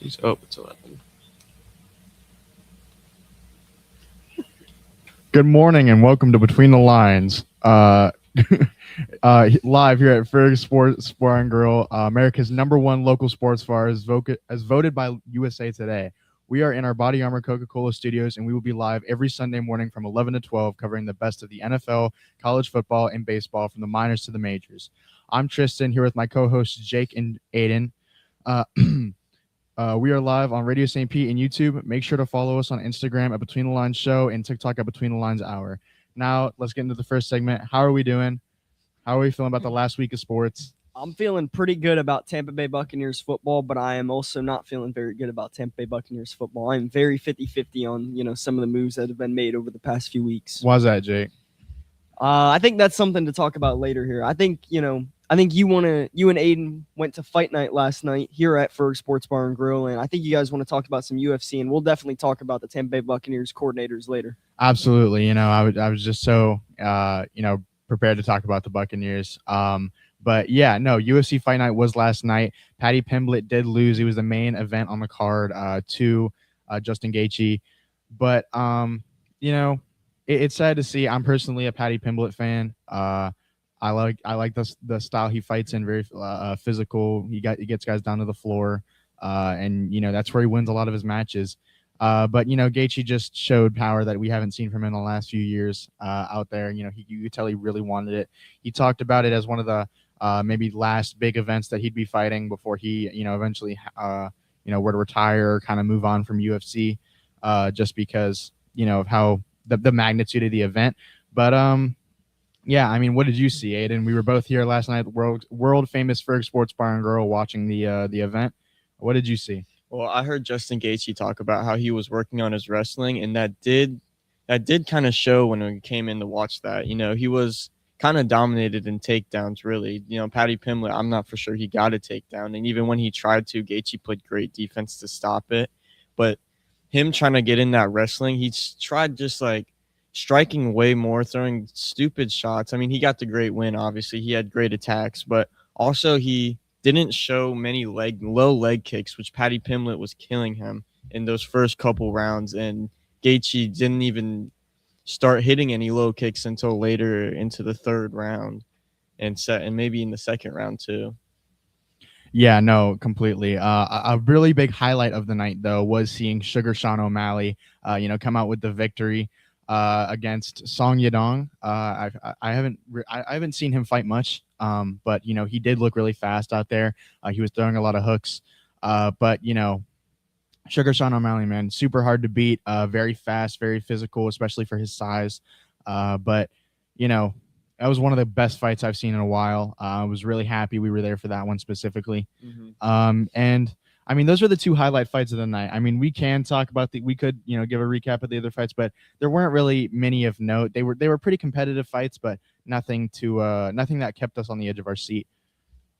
It's 11. Good morning and welcome to Between the Lines. Live here at Ferg Sports Bar and Grill, America's #1 local sports bar, as voted by USA Today. We are in our Body Armor Coca-Cola studios, and we will be live every Sunday morning from 11 to 12, covering the best of the NFL, college football, and baseball, from the minors to the majors. I'm Tristan, here with my co-hosts Jake and Aiden. Uh, we are live on Radio St. Pete and YouTube. Make sure to follow us on Instagram at Between the Lines Show and TikTok at Between the Lines Hour. Now, let's get into the first segment. How are we doing? How are we feeling about the last week of sports? I'm feeling pretty good about Tampa Bay Buccaneers football, but I am also not feeling very good about Tampa Bay Buccaneers football. I'm very 50-50 on, some of the moves that have been made over the past few weeks. Why's that, Jake? I think that's something to talk about later here. I think you and Aiden went to fight night last night here at Ferg Sports Bar and Grill, and I think you guys want to talk about some UFC, and we'll definitely talk about the Tampa Bay Buccaneers coordinators later. Absolutely. I was just so prepared to talk about the Buccaneers. But yeah, no, UFC Fight Night was last night. Paddy Pimblett did lose. He was the main event on the card to Justin Gaethje. But it's sad to see. I'm personally a Paddy Pimblett fan. I like the style he fights in, very physical. He gets guys down to the floor, and that's where he wins a lot of his matches. But Gaethje just showed power that we haven't seen from him in the last few years out there. You could tell he really wanted it. He talked about it as one of the maybe last big events that he'd be fighting before he eventually were to retire or kind of move on from UFC, just because of how the magnitude of the event. But yeah, I mean, what did you see, Aiden? We were both here last night, world famous Ferg Sports Bar and Grill, watching the event. What did you see? Well, I heard Justin Gaethje talk about how he was working on his wrestling, and that did kind of show when we came in to watch that. He was kind of dominated in takedowns, really. Paddy Pimblett, I'm not for sure he got a takedown, and even when he tried to, Gaethje played great defense to stop it. But him trying to get in that wrestling, he tried just like striking way more, throwing stupid shots. I mean, he got the great win, obviously. He had great attacks, but also he didn't show many low leg kicks, which Paddy Pimblett was killing him in those first couple rounds. And Gaethje didn't even start hitting any low kicks until later into the third round and maybe in the second round too. Yeah, no, completely. A really big highlight of the night, though, was seeing Sugar Sean O'Malley, come out with the victory against Song Yadong. I haven't seen him fight much, but he did look really fast out there. He was throwing a lot of hooks, but Sugar Sean O'Malley, man, super hard to beat. Very fast, very physical, especially for his size. But that was one of the best fights I've seen in a while. I was really happy we were there for that one specifically. Mm-hmm. And I mean, those were the two highlight fights of the night. I mean, we can talk about we could, give a recap of the other fights, but there weren't really many of note. They were pretty competitive fights, but nothing that kept us on the edge of our seat.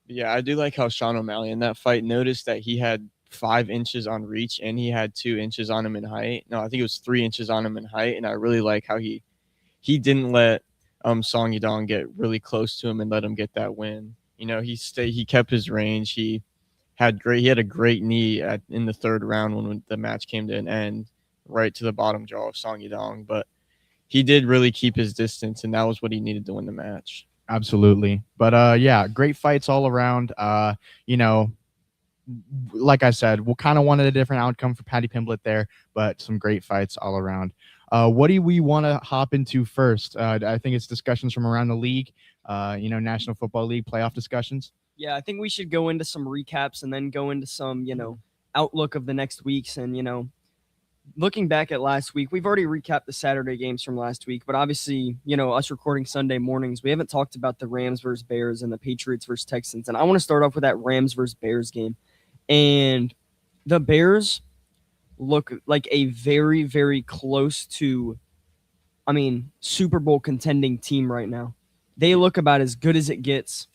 Yeah, I do like how Sean O'Malley in that fight noticed that he had 5 inches on reach and he had 2 inches on him in height. No, I think it was 3 inches on him in height. And I really like how he didn't let Song Yadong get really close to him and let him get that win. He kept his range. He had a great knee in the third round when the match came to an end, right to the bottom jaw of Song Yadong. But he did really keep his distance, and that was what he needed to win the match. Absolutely. But yeah, great fights all around. Like I said, we kind of wanted a different outcome for Paddy Pimblett there, but some great fights all around. What do we want to hop into first? I think it's discussions from around the league, National Football League playoff discussions. Yeah, I think we should go into some recaps and then go into some, outlook of the next weeks. And, looking back at last week, we've already recapped the Saturday games from last week, but obviously, us recording Sunday mornings, we haven't talked about the Rams versus Bears and the Patriots versus Texans. And I want to start off with that Rams versus Bears game. And the Bears look like a very, very close to, Super Bowl contending team right now. They look about as good as it gets.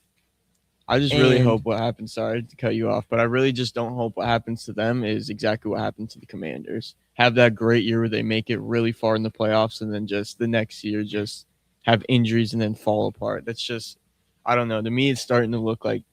I just really hope what happens, sorry to cut you off, but I really just don't hope what happens to them is exactly what happened to the Commanders. Have that great year where they make it really far in the playoffs and then just the next year just have injuries and then fall apart. That's just, I don't know. To me, it's starting to look like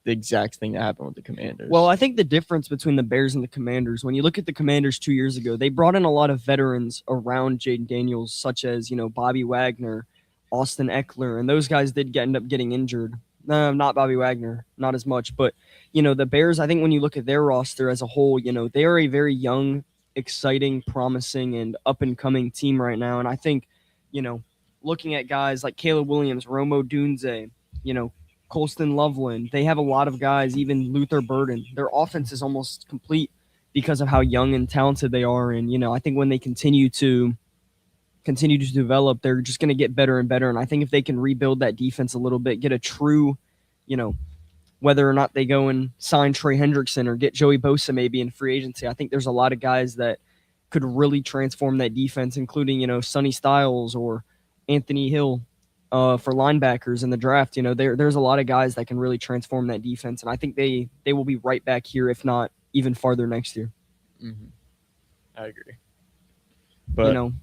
the exact thing that happened with the Commanders. Well, I think the difference between the Bears and the Commanders, when you look at the Commanders 2 years ago, they brought in a lot of veterans around Jaden Daniels, such as, Bobby Wagner, Austin Eckler, and those guys did end up getting injured. No, not Bobby Wagner, not as much. But, the Bears, I think when you look at their roster as a whole, they are a very young, exciting, promising, and up-and-coming team right now. And I think, looking at guys like Caleb Williams, Romo Dunze, Colston Loveland, they have a lot of guys, even Luther Burden. Their offense is almost complete because of how young and talented they are. And, I think when they continue to develop, they're just going to get better and better. And I think if they can rebuild that defense a little bit, get a true, whether or not they go and sign Trey Hendrickson or get Joey Bosa maybe in free agency, I think there's a lot of guys that could really transform that defense, including, Sonny Styles or Anthony Hill for linebackers in the draft. There's a lot of guys that can really transform that defense. And I think they will be right back here, if not even farther next year. Mm-hmm. I agree. But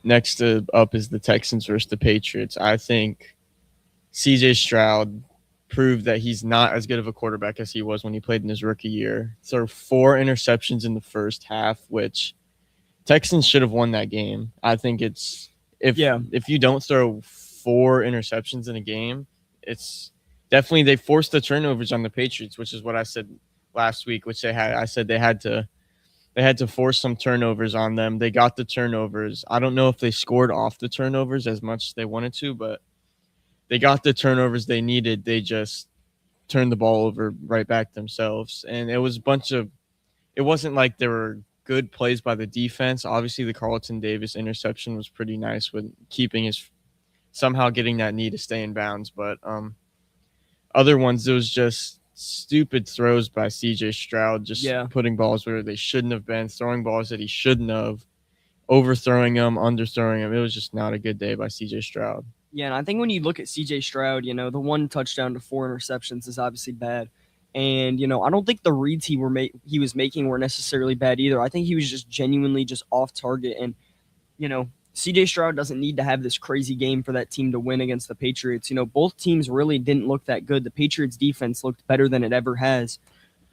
next up is the Texans versus the Patriots. I think CJ Stroud proved that he's not as good of a quarterback as he was when he played in his rookie year. So 4 interceptions in the first half, which Texans should have won that game. I think if you don't throw 4 interceptions in a game, it's definitely they forced the turnovers on the Patriots, which is what I said last week, which I said they had to force some turnovers on them. They got the turnovers. I don't know if they scored off the turnovers as much as they wanted to, but they got the turnovers they needed. They just turned the ball over right back themselves. And it was it wasn't like there were good plays by the defense. Obviously, the Carlton Davis interception was pretty nice with somehow getting that knee to stay in bounds. But other ones, it was just stupid throws by CJ Stroud, putting balls where they shouldn't have been, throwing balls that he shouldn't have, overthrowing them, underthrowing them. It was just not a good day by CJ Stroud. Yeah, and I think when you look at CJ Stroud, the 1 touchdown to 4 interceptions is obviously bad. And, I don't think the reads he was making were necessarily bad either. I think he was just genuinely just off target. And, CJ Stroud doesn't need to have this crazy game for that team to win against the Patriots. Both teams really didn't look that good. The Patriots defense looked better than it ever has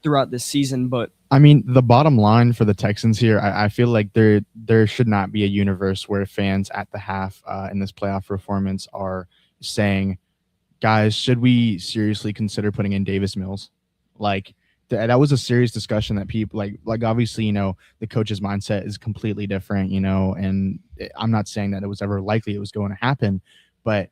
throughout this season. But I mean, the bottom line for the Texans here, I feel like there should not be a universe where fans at the half in this playoff performance are saying, guys, should we seriously consider putting in Davis Mills? Like, that was a serious discussion that people like obviously, the coach's mindset is completely different, and I'm not saying that it was ever likely it was going to happen, but,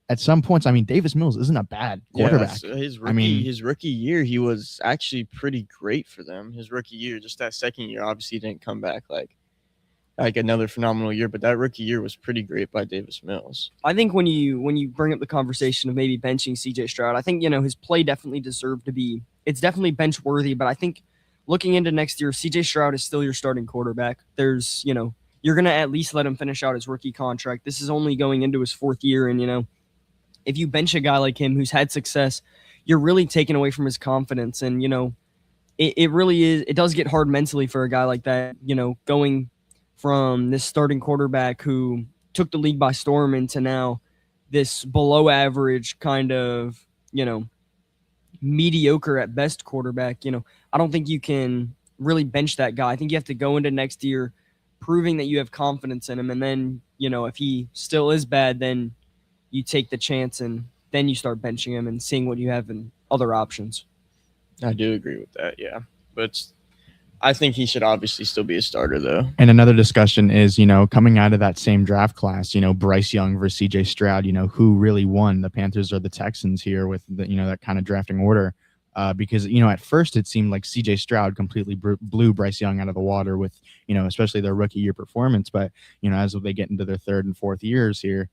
at some points, I mean, Davis Mills isn't a bad quarterback. Yeah, his rookie year, he was actually pretty great for them. His rookie year, just that second year, obviously didn't come back like another phenomenal year, but that rookie year was pretty great by Davis Mills. I think when you bring up the conversation of maybe benching CJ Stroud, I think, his play definitely deserved to be, it's definitely bench worthy, but I think looking into next year, CJ Stroud is still your starting quarterback. There's, you're going to at least let him finish out his rookie contract. This is only going into his 4th year. And, if you bench a guy like him who's had success, you're really taking away from his confidence. And, it really is, it does get hard mentally for a guy like that, going from this starting quarterback who took the league by storm into now this below average kind of, mediocre at best quarterback. I don't think you can really bench that guy. I think you have to go into next year proving that you have confidence in him. And then, if he still is bad, then you take the chance and then you start benching him and seeing what you have in other options. I do agree with that, yeah. But I think he should obviously still be a starter, though. And another discussion is, coming out of that same draft class, Bryce Young versus CJ Stroud, who really won, the Panthers or the Texans here with the, that kind of drafting order. Because, at first it seemed like CJ Stroud completely blew Bryce Young out of the water with, especially their rookie year performance. But, as they get into their 3rd and 4th years here,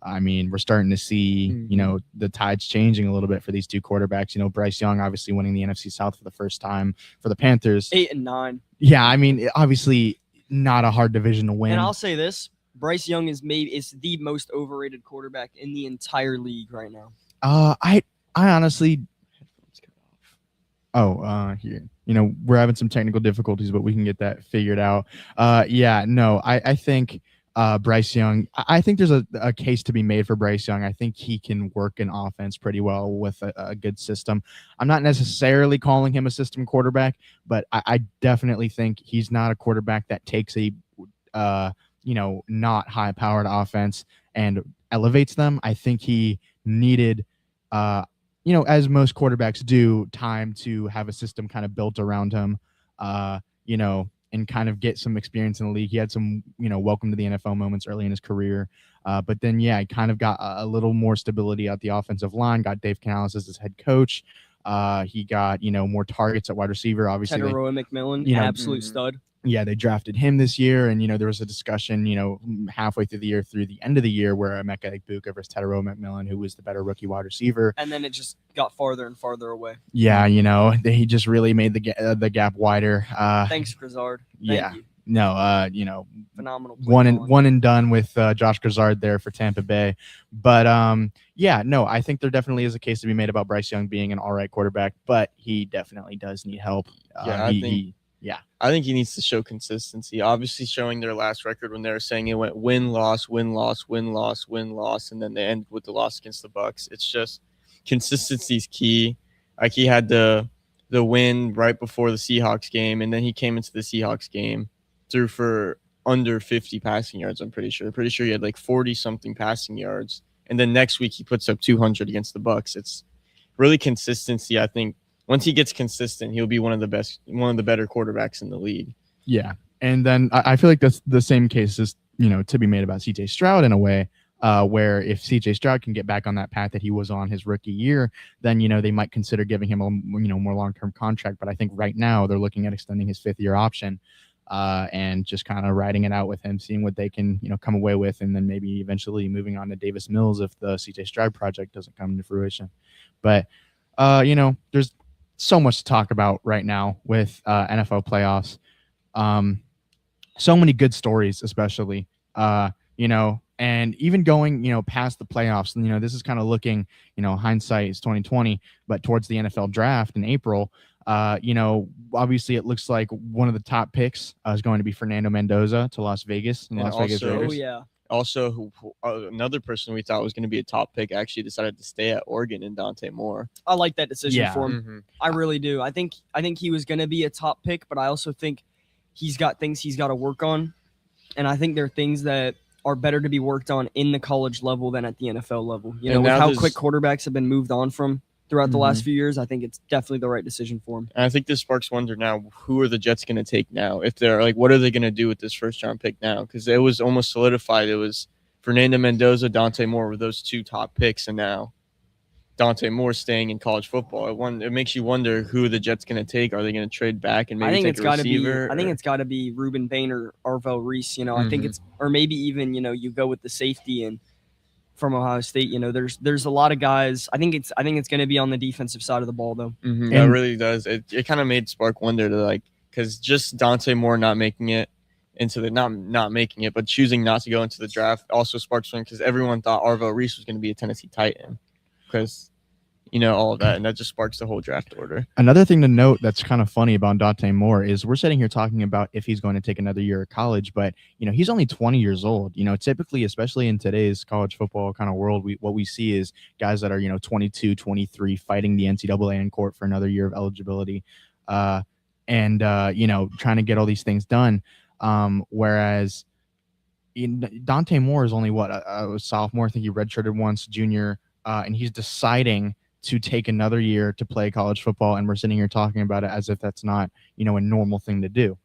I mean, we're starting to see, the tides changing a little bit for these two quarterbacks. Bryce Young obviously winning the NFC South for the first time for the Panthers. 8-9. Yeah, I mean, obviously not a hard division to win. And I'll say this, Bryce Young is the most overrated quarterback in the entire league right now. I honestly. Here. We're having some technical difficulties, but we can get that figured out. I think Bryce Young, I think there's a case to be made for Bryce Young. I think he can work an offense pretty well with a good system. I'm not necessarily calling him a system quarterback, but I definitely think he's not a quarterback that takes a not high powered offense and elevates them. I think he needed as most quarterbacks do, time to have a system kind of built around him, and kind of get some experience in the league. He had some, welcome to the NFL moments early in his career. But then, he kind of got a little more stability at the offensive line, got Dave Canales as his head coach. He got, more targets at wide receiver. Obviously, Tetairoa McMillan, absolute stud. Yeah, they drafted him this year, and there was a discussion, halfway through the year, through the end of the year, where Emeka Egbuka versus Tetairoa McMillan, who was the better rookie wide receiver, and then it just got farther and farther away. Yeah, he just really made the gap wider. Thanks, Grizzard. Thank you. No, phenomenal. One and done with Josh Grizzard there for Tampa Bay, but I think there definitely is a case to be made about Bryce Young being an all right quarterback, but he definitely does need help. I think he needs to show consistency. Obviously, showing their last record when they were saying it went win, loss, win, loss, win, loss, win, loss, and then they end with the loss against the Bucs. It's just consistency is key. Like, he had the win right before the Seahawks game, and then he came into the Seahawks game, threw for under 50 passing yards. I'm pretty sure he had like 40 something passing yards, and then next week he puts up 200 against the Bucs. It's really consistency. I think once he gets consistent, he'll be one of the better quarterbacks in the league. Yeah. And then I feel like that's the same case is, to be made about CJ Stroud in a way, where if CJ Stroud can get back on that path that he was on his rookie year, then, they might consider giving him a, more long-term contract. But I think right now they're looking at extending his 5th-year option and just kind of riding it out with him, seeing what they can, come away with, and then maybe eventually moving on to Davis Mills if the CJ Stroud project doesn't come to fruition. But, there's so much to talk about right now with NFL playoffs. So many good stories, especially, and even going, past the playoffs, this is kind of looking, hindsight is 2020, but towards the NFL draft in April, obviously it looks like one of the top picks is going to be Fernando Mendoza to Las Vegas. Vegas Raiders. Oh, yeah. Also, another person we thought was going to be a top pick actually decided to stay at Oregon, in Dante Moore. I like that decision for him. Mm-hmm. I really do. I think he was going to be a top pick, but I also think he's got things he's got to work on, and I think there are things that are better to be worked on in the college level than at the NFL level. With how quick quarterbacks have been moved on from throughout the last few years, I think it's definitely the right decision for him. And I think this sparks wonder now, who are the Jets going to take now? If they're like, what are they going to do with this first-round pick now? Because it was almost solidified. It was Fernando Mendoza, Dante Moore were those 2 top picks, and now Dante Moore staying in college football. It makes you wonder who the Jets going to take. Are they going to trade back and maybe take a receiver? I think it's got to be Ruben Bain or Arvell Reese. I think it's, or maybe even you go with the safety and from Ohio State. There's a lot of guys. I think it's going to be on the defensive side of the ball though. Mm-hmm. It really does. It kind of made Spark wonder to because just Dante Moore not making it into the not making it, but choosing not to go into the draft also sparks one because everyone thought Arvell Reese was going to be a Tennessee Titan. Because, all of that, and that just sparks the whole draft order. Another thing to note that's kind of funny about Dante Moore is we're sitting here talking about if he's going to take another year of college, but, he's only 20 years old. Typically, especially in today's college football kind of world, what we see is guys that are, 22, 23, fighting the NCAA in court for another year of eligibility and trying to get all these things done. Whereas Dante Moore is only, a sophomore. I think he redshirted once, junior. And he's deciding to take another year to play college football, and we're sitting here talking about it as if that's not, a normal thing to do.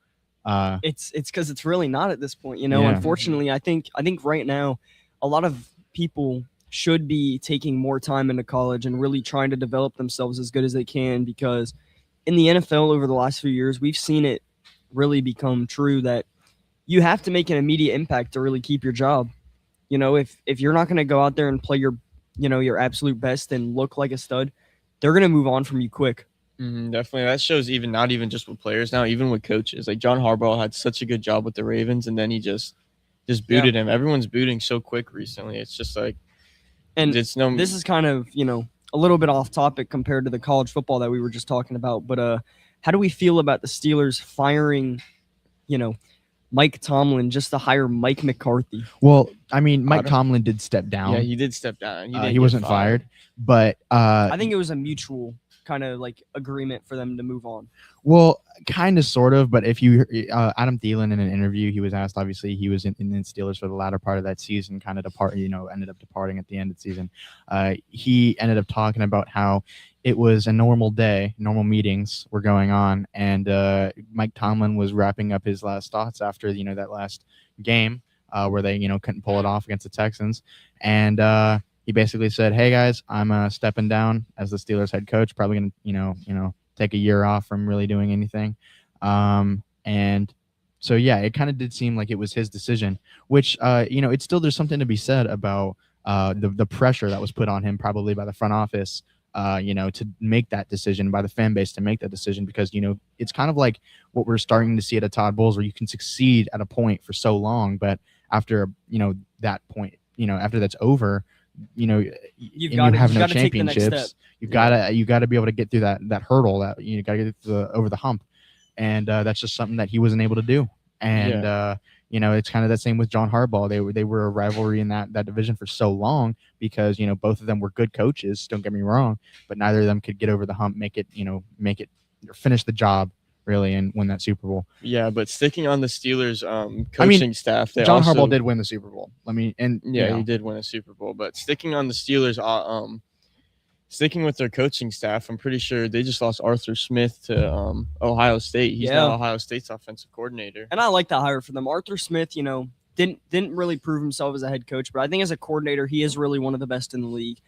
It's because it's really not at this point. Unfortunately, I think right now, a lot of people should be taking more time into college and really trying to develop themselves as good as they can, because in the NFL over the last few years, we've seen it really become true that you have to make an immediate impact to really keep your job. If you're not going to go out there and play your absolute best and look like a stud, they're going to move on from you quick. Definitely. That shows not even just with players now, even with coaches. Like John Harbaugh had such a good job with the Ravens, and then he just booted him. Everyone's booting so quick recently. It's just like, and this is kind of, a little bit off topic compared to the college football that we were just talking about. But how do we feel about the Steelers firing, Mike Tomlin just to hire Mike McCarthy. Well, I mean, Mike Otter? Tomlin did step down. Yeah, he did step down. He, He wasn't fired, but I think it was a mutual kind of like agreement for them to move on. well, kind of, sort of. But if you, Adam Thielen in an interview, he was asked. Obviously, he was in the Steelers for the latter part of that season. Kind of ended up departing at the end of the season. He ended up talking about how it was a normal day, normal meetings were going on, and Mike Tomlin was wrapping up his last thoughts after that last game where they couldn't pull it off against the Texans, and he basically said, "Hey guys, I'm stepping down as the Steelers head coach. Probably gonna take a year off from really doing anything." And so yeah, it kind of did seem like it was his decision, which it's still, there's something to be said about the pressure that was put on him probably by the front office. To make that decision, by the fan base to make that decision, because it's kind of like what we're starting to see at a Todd Bowles, where you can succeed at a point for so long, but after that point, after that's over, You've and you have no got to take the next championships, step. you gotta be able to get through that hurdle, that you gotta get over the hump, and that's just something that he wasn't able to do. And it's kind of the same with John Harbaugh. They were a rivalry in that division for so long because both of them were good coaches. Don't get me wrong, but neither of them could get over the hump, make it or finish the job really, and win that Super Bowl. Yeah, but sticking on the Steelers coaching staff, John Harbaugh did win the Super Bowl. he did win a Super Bowl. But sticking on the Steelers, sticking with their coaching staff, I'm pretty sure they just lost Arthur Smith to Ohio State. He's now Ohio State's offensive coordinator. And I like that hire for them. Arthur Smith, didn't really prove himself as a head coach, but I think as a coordinator, he is really one of the best in the league.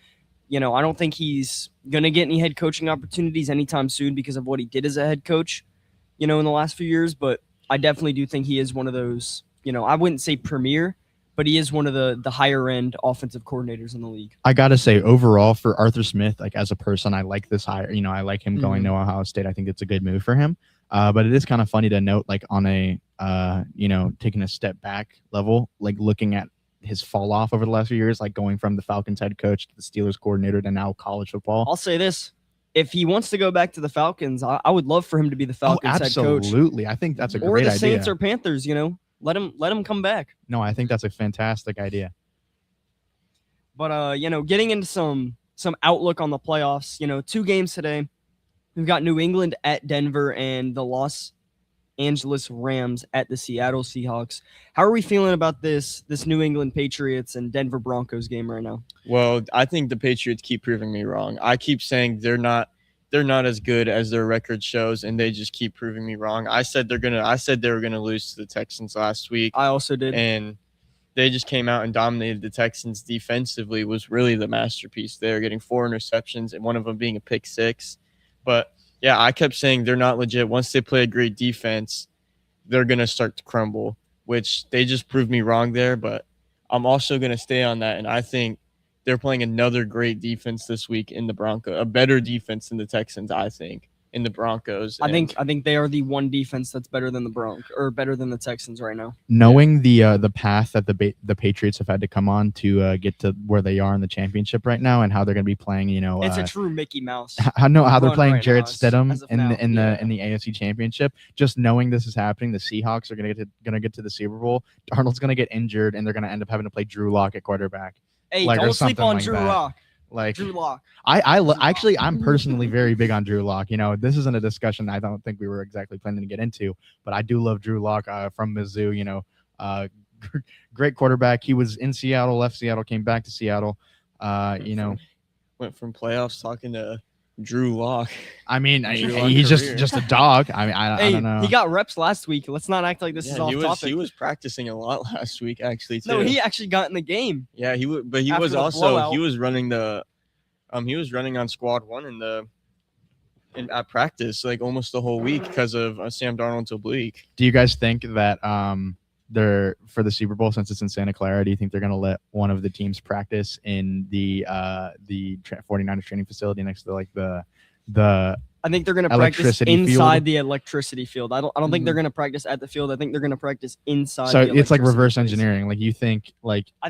I don't think he's going to get any head coaching opportunities anytime soon because of what he did as a head coach, in the last few years. But I definitely do think he is one of those, I wouldn't say premier, but he is one of the higher end offensive coordinators in the league. I gotta say, overall, for Arthur Smith, like as a person, I like this hire. I like him going to Ohio State. I think it's a good move for him. But it is kind of funny to note, like on a taking a step back level, like looking at his fall off over the last few years, like going from the Falcons head coach to the Steelers coordinator to now college football. I'll say this. If he wants to go back to the Falcons, I would love for him to be the Falcons head coach. Absolutely. I think that's a great idea. Or the Saints or Panthers, let him come back. No, I think that's a fantastic idea. But getting into some outlook on the playoffs, 2 games today. We've got New England at Denver and the Los Angeles Rams at the Seattle Seahawks. How are we feeling about this New England Patriots and Denver Broncos game right now? Well, I think the Patriots keep proving me wrong. I keep saying they're not as good as their record shows, and they just keep proving me wrong. I said they were gonna lose to the Texans last week. I also did. And they just came out and dominated the Texans defensively. Was really the masterpiece there, getting 4 interceptions and one of them being a pick 6. But yeah, I kept saying they're not legit. Once they play a great defense, they're going to start to crumble, which they just proved me wrong there. But I'm also going to stay on that. And I think they're playing another great defense this week in the Broncos, a better defense than the Texans, I think, in the Broncos. I think they are the one defense that's better than the Broncos or better than the Texans right now. Knowing the path that the Patriots have had to come on to get to where they are in the championship right now, and how they're going to be playing, it's a true Mickey Mouse. How they're playing right Jarrett Stidham in the AFC Championship. Just knowing this is happening, the Seahawks are going to get to the Super Bowl. Darnold's going to get injured, and they're going to end up having to play Drew Lock at quarterback. Hey, don't sleep on Drew Lock. Like Drew Lock. I'm personally very big on Drew Lock. This isn't a discussion I don't think we were exactly planning to get into, but I do love Drew Lock from Mizzou. Great quarterback. He was in Seattle, left Seattle, came back to Seattle. Went from playoffs talking to Drew Lock. I mean, he's just a dog. I mean, I don't know. He got reps last week. Let's not act like this is off topic. He was practicing a lot last week, actually. Too. No, he actually got in the game. Yeah, he was also he was running on squad 1 at practice like almost the whole week because of Sam Darnold's oblique. Do you guys think that they're for the Super Bowl, since it's in Santa Clara, do you think they're going to let one of the teams practice in the 49ers training facility next to like the I think they're going to practice inside the electricity field. I don't think they're going to practice at the field. I think they're going to practice inside. So it's like reverse engineering. Like you think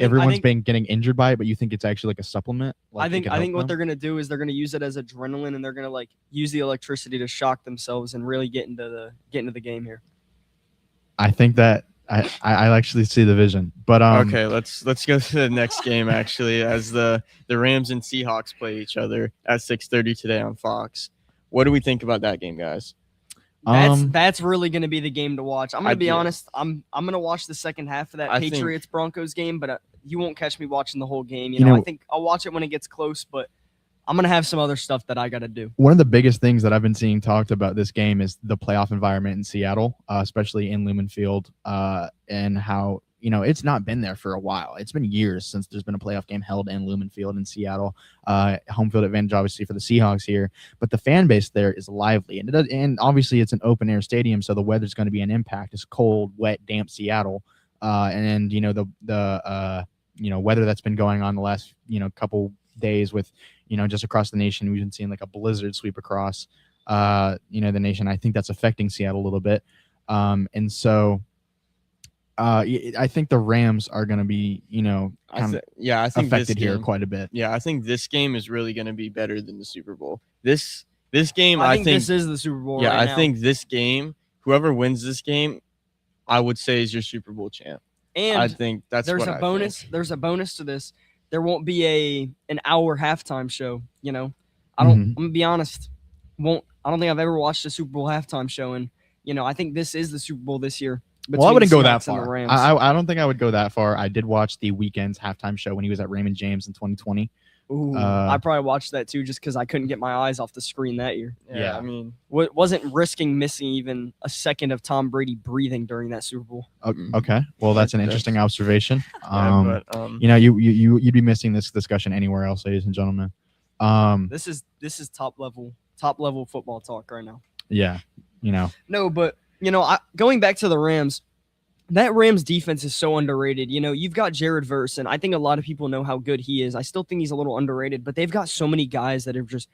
everyone's getting injured by it, but you think it's actually like a supplement. Like I think what they're going to do is they're going to use it as adrenaline, and they're going to like use the electricity to shock themselves and really get into the game here. I think that I actually see the vision, but Okay, let's go to the next game actually, as the Rams and Seahawks play each other at 6:30 today on Fox. What do we think about that game, guys? That's really going to be the game to watch. I'm going to be yeah. honest. I'm going to watch the second half of that I think- Patriots Broncos game, but you won't catch me watching the whole game. You know- I think I'll watch it when it gets close, but I'm going to have some other stuff that I got to do. one of the biggest things that I've been seeing talked about this game is the playoff environment in Seattle, especially in Lumen Field, and how, it's not been there for a while. It's been years since there's been a playoff game held in Lumen Field in Seattle. Home field advantage, obviously, for the Seahawks here, but the fan base there is lively, and obviously it's an open air stadium, so the weather's going to be an impact. It's cold, wet, damp Seattle, and the weather that's been going on the last couple days with just across the nation. We've been seeing like a blizzard sweep across the nation. I think that's affecting Seattle a little bit, and so. I think the Rams are going to be, I think this affected here game- quite a bit. Yeah, I think this game is really going to be better than the Super Bowl. This game, I think this is the Super Bowl. yeah, right I now. think this game, whoever wins this game, I would say is your Super Bowl champ. And I think that's there's what a I bonus. think. There's a bonus to this. There won't be an hour halftime show. I don't. Mhm. I'm gonna be honest. I don't think I've ever watched a Super Bowl halftime show, and I think this is the Super Bowl this year. Well, I between wouldn't the go that Seahawks and the far. Rams. I don't think I would go that far. I did watch the Weeknd's halftime show when he was at Raymond James in 2020. Ooh, I probably watched that too, just because I couldn't get my eyes off the screen that year. Yeah. I mean, Wasn't risking missing even a second of Tom Brady breathing during that Super Bowl. Okay, well, that's an interesting observation. yeah, You'd be missing this discussion anywhere else, ladies and gentlemen. This is top level football talk right now. Yeah, No, but going back to the Rams, that Rams defense is so underrated. You've got Jared Verse, and I think a lot of people know how good he is. I still think he's a little underrated, but they've got so many guys that have just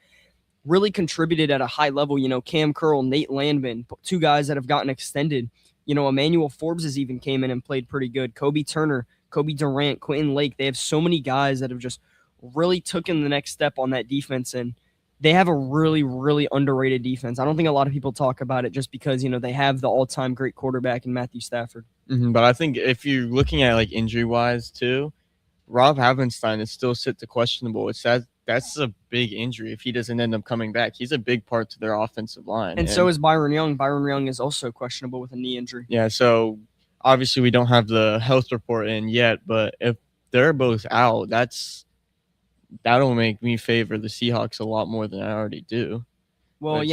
really contributed at a high level. Cam Curl, Nate Landman, two guys that have gotten extended. Emmanuel Forbes has even came in and played pretty good. Kobe Turner, Kobe Durant, Quentin Lake. They have so many guys that have just really taken the next step on that defense, and they have a really, really underrated defense. I don't think a lot of people talk about it just because, they have the all-time great quarterback in Matthew Stafford. but I think if you're looking at like injury-wise too, Rob Havenstein is still set to questionable. That's a big injury if he doesn't end up coming back. He's a big part to their offensive line. And so is Byron Young. Byron Young is also questionable with a knee injury. Yeah, so obviously we don't have the health report in yet, but if they're both out, that'll make me favor the Seahawks a lot more than I already do. Well,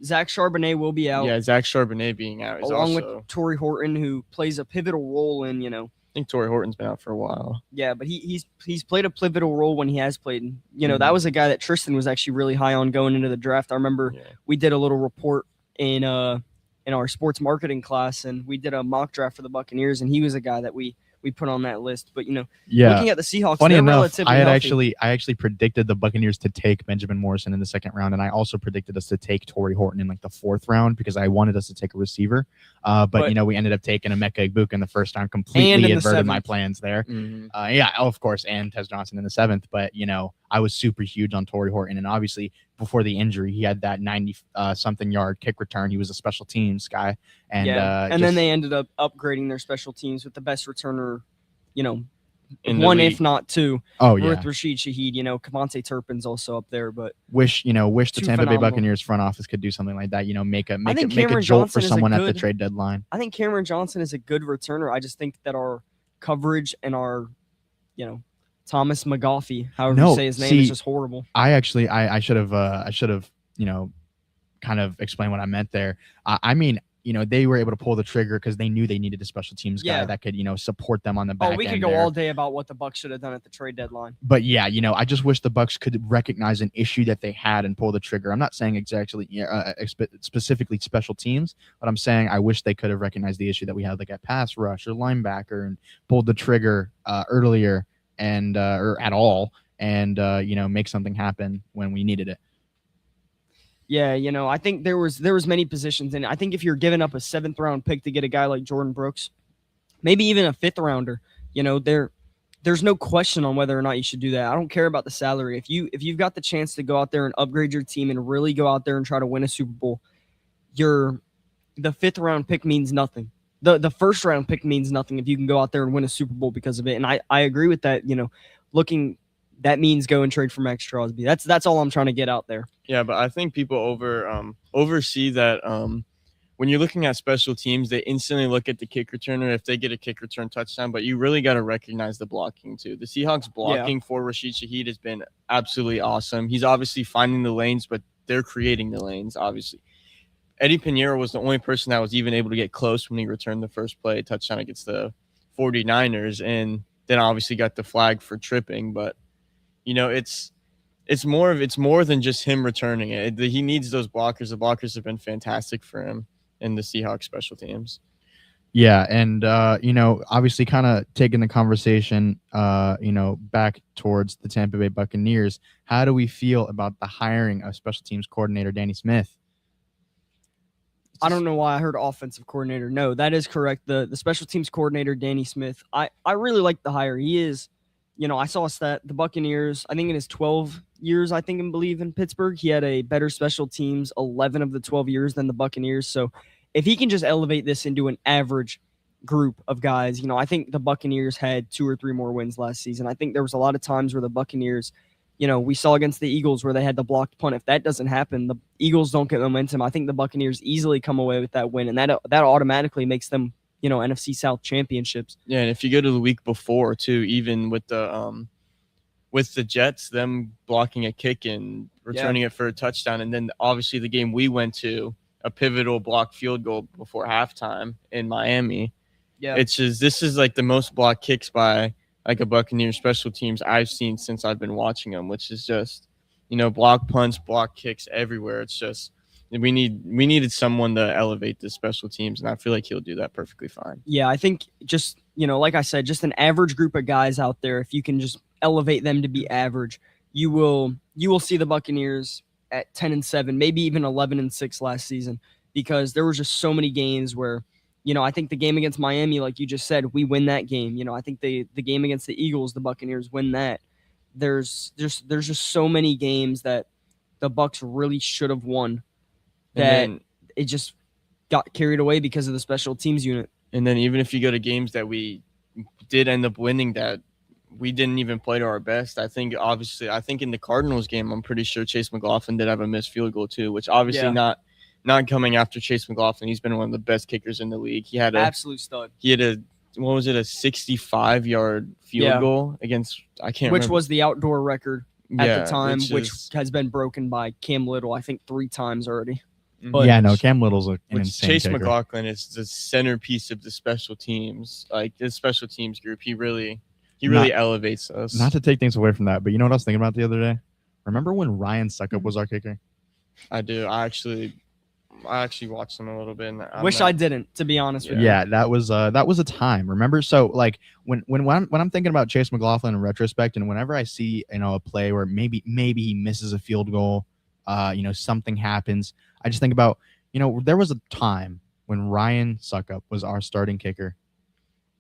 Zach Charbonnet will be out. Yeah, Zach Charbonnet being out is along also. with Torrey Horton, who plays a pivotal role in, I think Torrey Horton's been out for a while. Yeah, but he's played a pivotal role when he has played. That was a guy that Tristan was actually really high on going into the draft. I remember we did a little report in our sports marketing class, and we did a mock draft for the Buccaneers, and he was a guy that we put on that list. But looking at the Seahawks, Funny they're enough, relatively I healthy. actually predicted the Buccaneers to take Benjamin Morrison in the second round, and I also predicted us to take Torrey Horton in like the fourth round because I wanted us to take a receiver. But we ended up taking Emeka Egbuka in the first round, completely inverted my plans there. Of course, and Tez Johnson in the seventh. But I was super huge on Torrey Horton, and obviously before the injury, he had that 90-something yard kick return. He was a special teams guy, and then they ended up upgrading their special teams with the best returner, In the one league. if not two. Oh with yeah, Rashid Shaheed, Kavonte Turpin's also up there, but wish the Two Tampa Bay phenomenal. Buccaneers front office could do something like that. Make a think make a Cameron jolt for Johnson is a someone at the good- trade deadline. I think Cameron Johnson is a good returner. I just think that our coverage and our, Thomas McGaughey, however you say his name, is just horrible. I should have kind of explained what I meant there. I mean, they were able to pull the trigger because they knew they needed a special teams guy Yeah. that could support them on the back Oh, we end could go there. all day about what the Bucs should have done at the trade deadline. But yeah, I just wish the Bucks could recognize an issue that they had and pull the trigger. I'm not saying exactly specifically special teams, but I'm saying I wish they could have recognized the issue that we had like at pass rush or linebacker and pulled the trigger earlier and or at all and make something happen when we needed it. Yeah, I think there was many positions, and I think if you're giving up a 7th round pick to get a guy like Jordan Brooks, maybe even a 5th rounder, there's no question on whether or not you should do that. I don't care about the salary. If you've got the chance to go out there and upgrade your team and really go out there and try to win a Super Bowl, the 5th round pick means nothing. the first round pick means nothing if you can go out there and win a Super Bowl because of it. And I agree with that. That means go and trade for Max Crosby. That's all I'm trying to get out there. Yeah, but I think people oversee that when you're looking at special teams, they instantly look at the kick returner if they get a kick return touchdown, but you really got to recognize the blocking too. The Seahawks blocking for Rashid Shaheed has been absolutely awesome. He's obviously finding the lanes, but they're creating the lanes, obviously. Eddie Pinheiro was the only person that was even able to get close when he returned the first play touchdown against the 49ers, and then obviously got the flag for tripping. But, it's more than just him returning it. He needs those blockers. The blockers have been fantastic for him in the Seahawks special teams. Yeah, and obviously kind of taking the conversation back towards the Tampa Bay Buccaneers. How do we feel about the hiring of special teams coordinator Danny Smith? I don't know why I heard offensive coordinator. No, that is correct. The special teams coordinator Danny Smith. I really like the hire. He is, I saw a stat. The Buccaneers, I think in his 12 years, I think and believe in Pittsburgh, he had a better special teams 11 of the 12 years than the Buccaneers. So if he can just elevate this into an average group of guys, I think the Buccaneers had 2 or 3 more wins last season. I think there was a lot of times where the Buccaneers, we saw against the Eagles where they had the blocked punt. If that doesn't happen, the Eagles don't get momentum. I think the Buccaneers easily come away with that win, and that automatically makes them, NFC South championships. Yeah, and if you go to the week before too, even with the Jets, them blocking a kick and returning it for a touchdown, and then obviously the game we went to, a pivotal blocked field goal before halftime in Miami. Yeah, this is like the most blocked kicks by like a Buccaneers special teams I've seen since I've been watching them, which is just, block punts, block kicks everywhere. It's just we needed someone to elevate the special teams, and I feel like he'll do that perfectly fine. Yeah, I think just, like I said, just an average group of guys out there, if you can just elevate them to be average, you will see the Buccaneers at 10-7, maybe even 11-6 last season, because there were just so many games where, I think the game against Miami, like you just said, we win that game. I think the game against the Eagles, the Buccaneers win that. There's just so many games that the Bucs really should have won that it just got carried away because of the special teams unit. And then even if you go to games that we did end up winning that we didn't even play to our best, I think in the Cardinals game, I'm pretty sure Chase McLaughlin did have a missed field goal too, which obviously not coming after Chase McLaughlin. He's been one of the best kickers in the league. He had absolute stud. He had a 65-yard field goal against, I can't remember. Which was the outdoor record at the time, which has been broken by Cam Little, I think 3 times already. But Cam Little's an insane Chase kicker. McLaughlin is the centerpiece of the special teams. Like the special teams group, he really elevates us. Not to take things away from that, but you know what I was thinking about the other day? Remember when Ryan Suckup was our kicker? I do. I actually watched him a little bit. And I didn't, to be honest with you. Yeah, that was a time. Remember? So like when I'm thinking about Chase McLaughlin in retrospect, and whenever I see a play where maybe he misses a field goal, something happens, I just think about there was a time when Ryan Suckup was our starting kicker,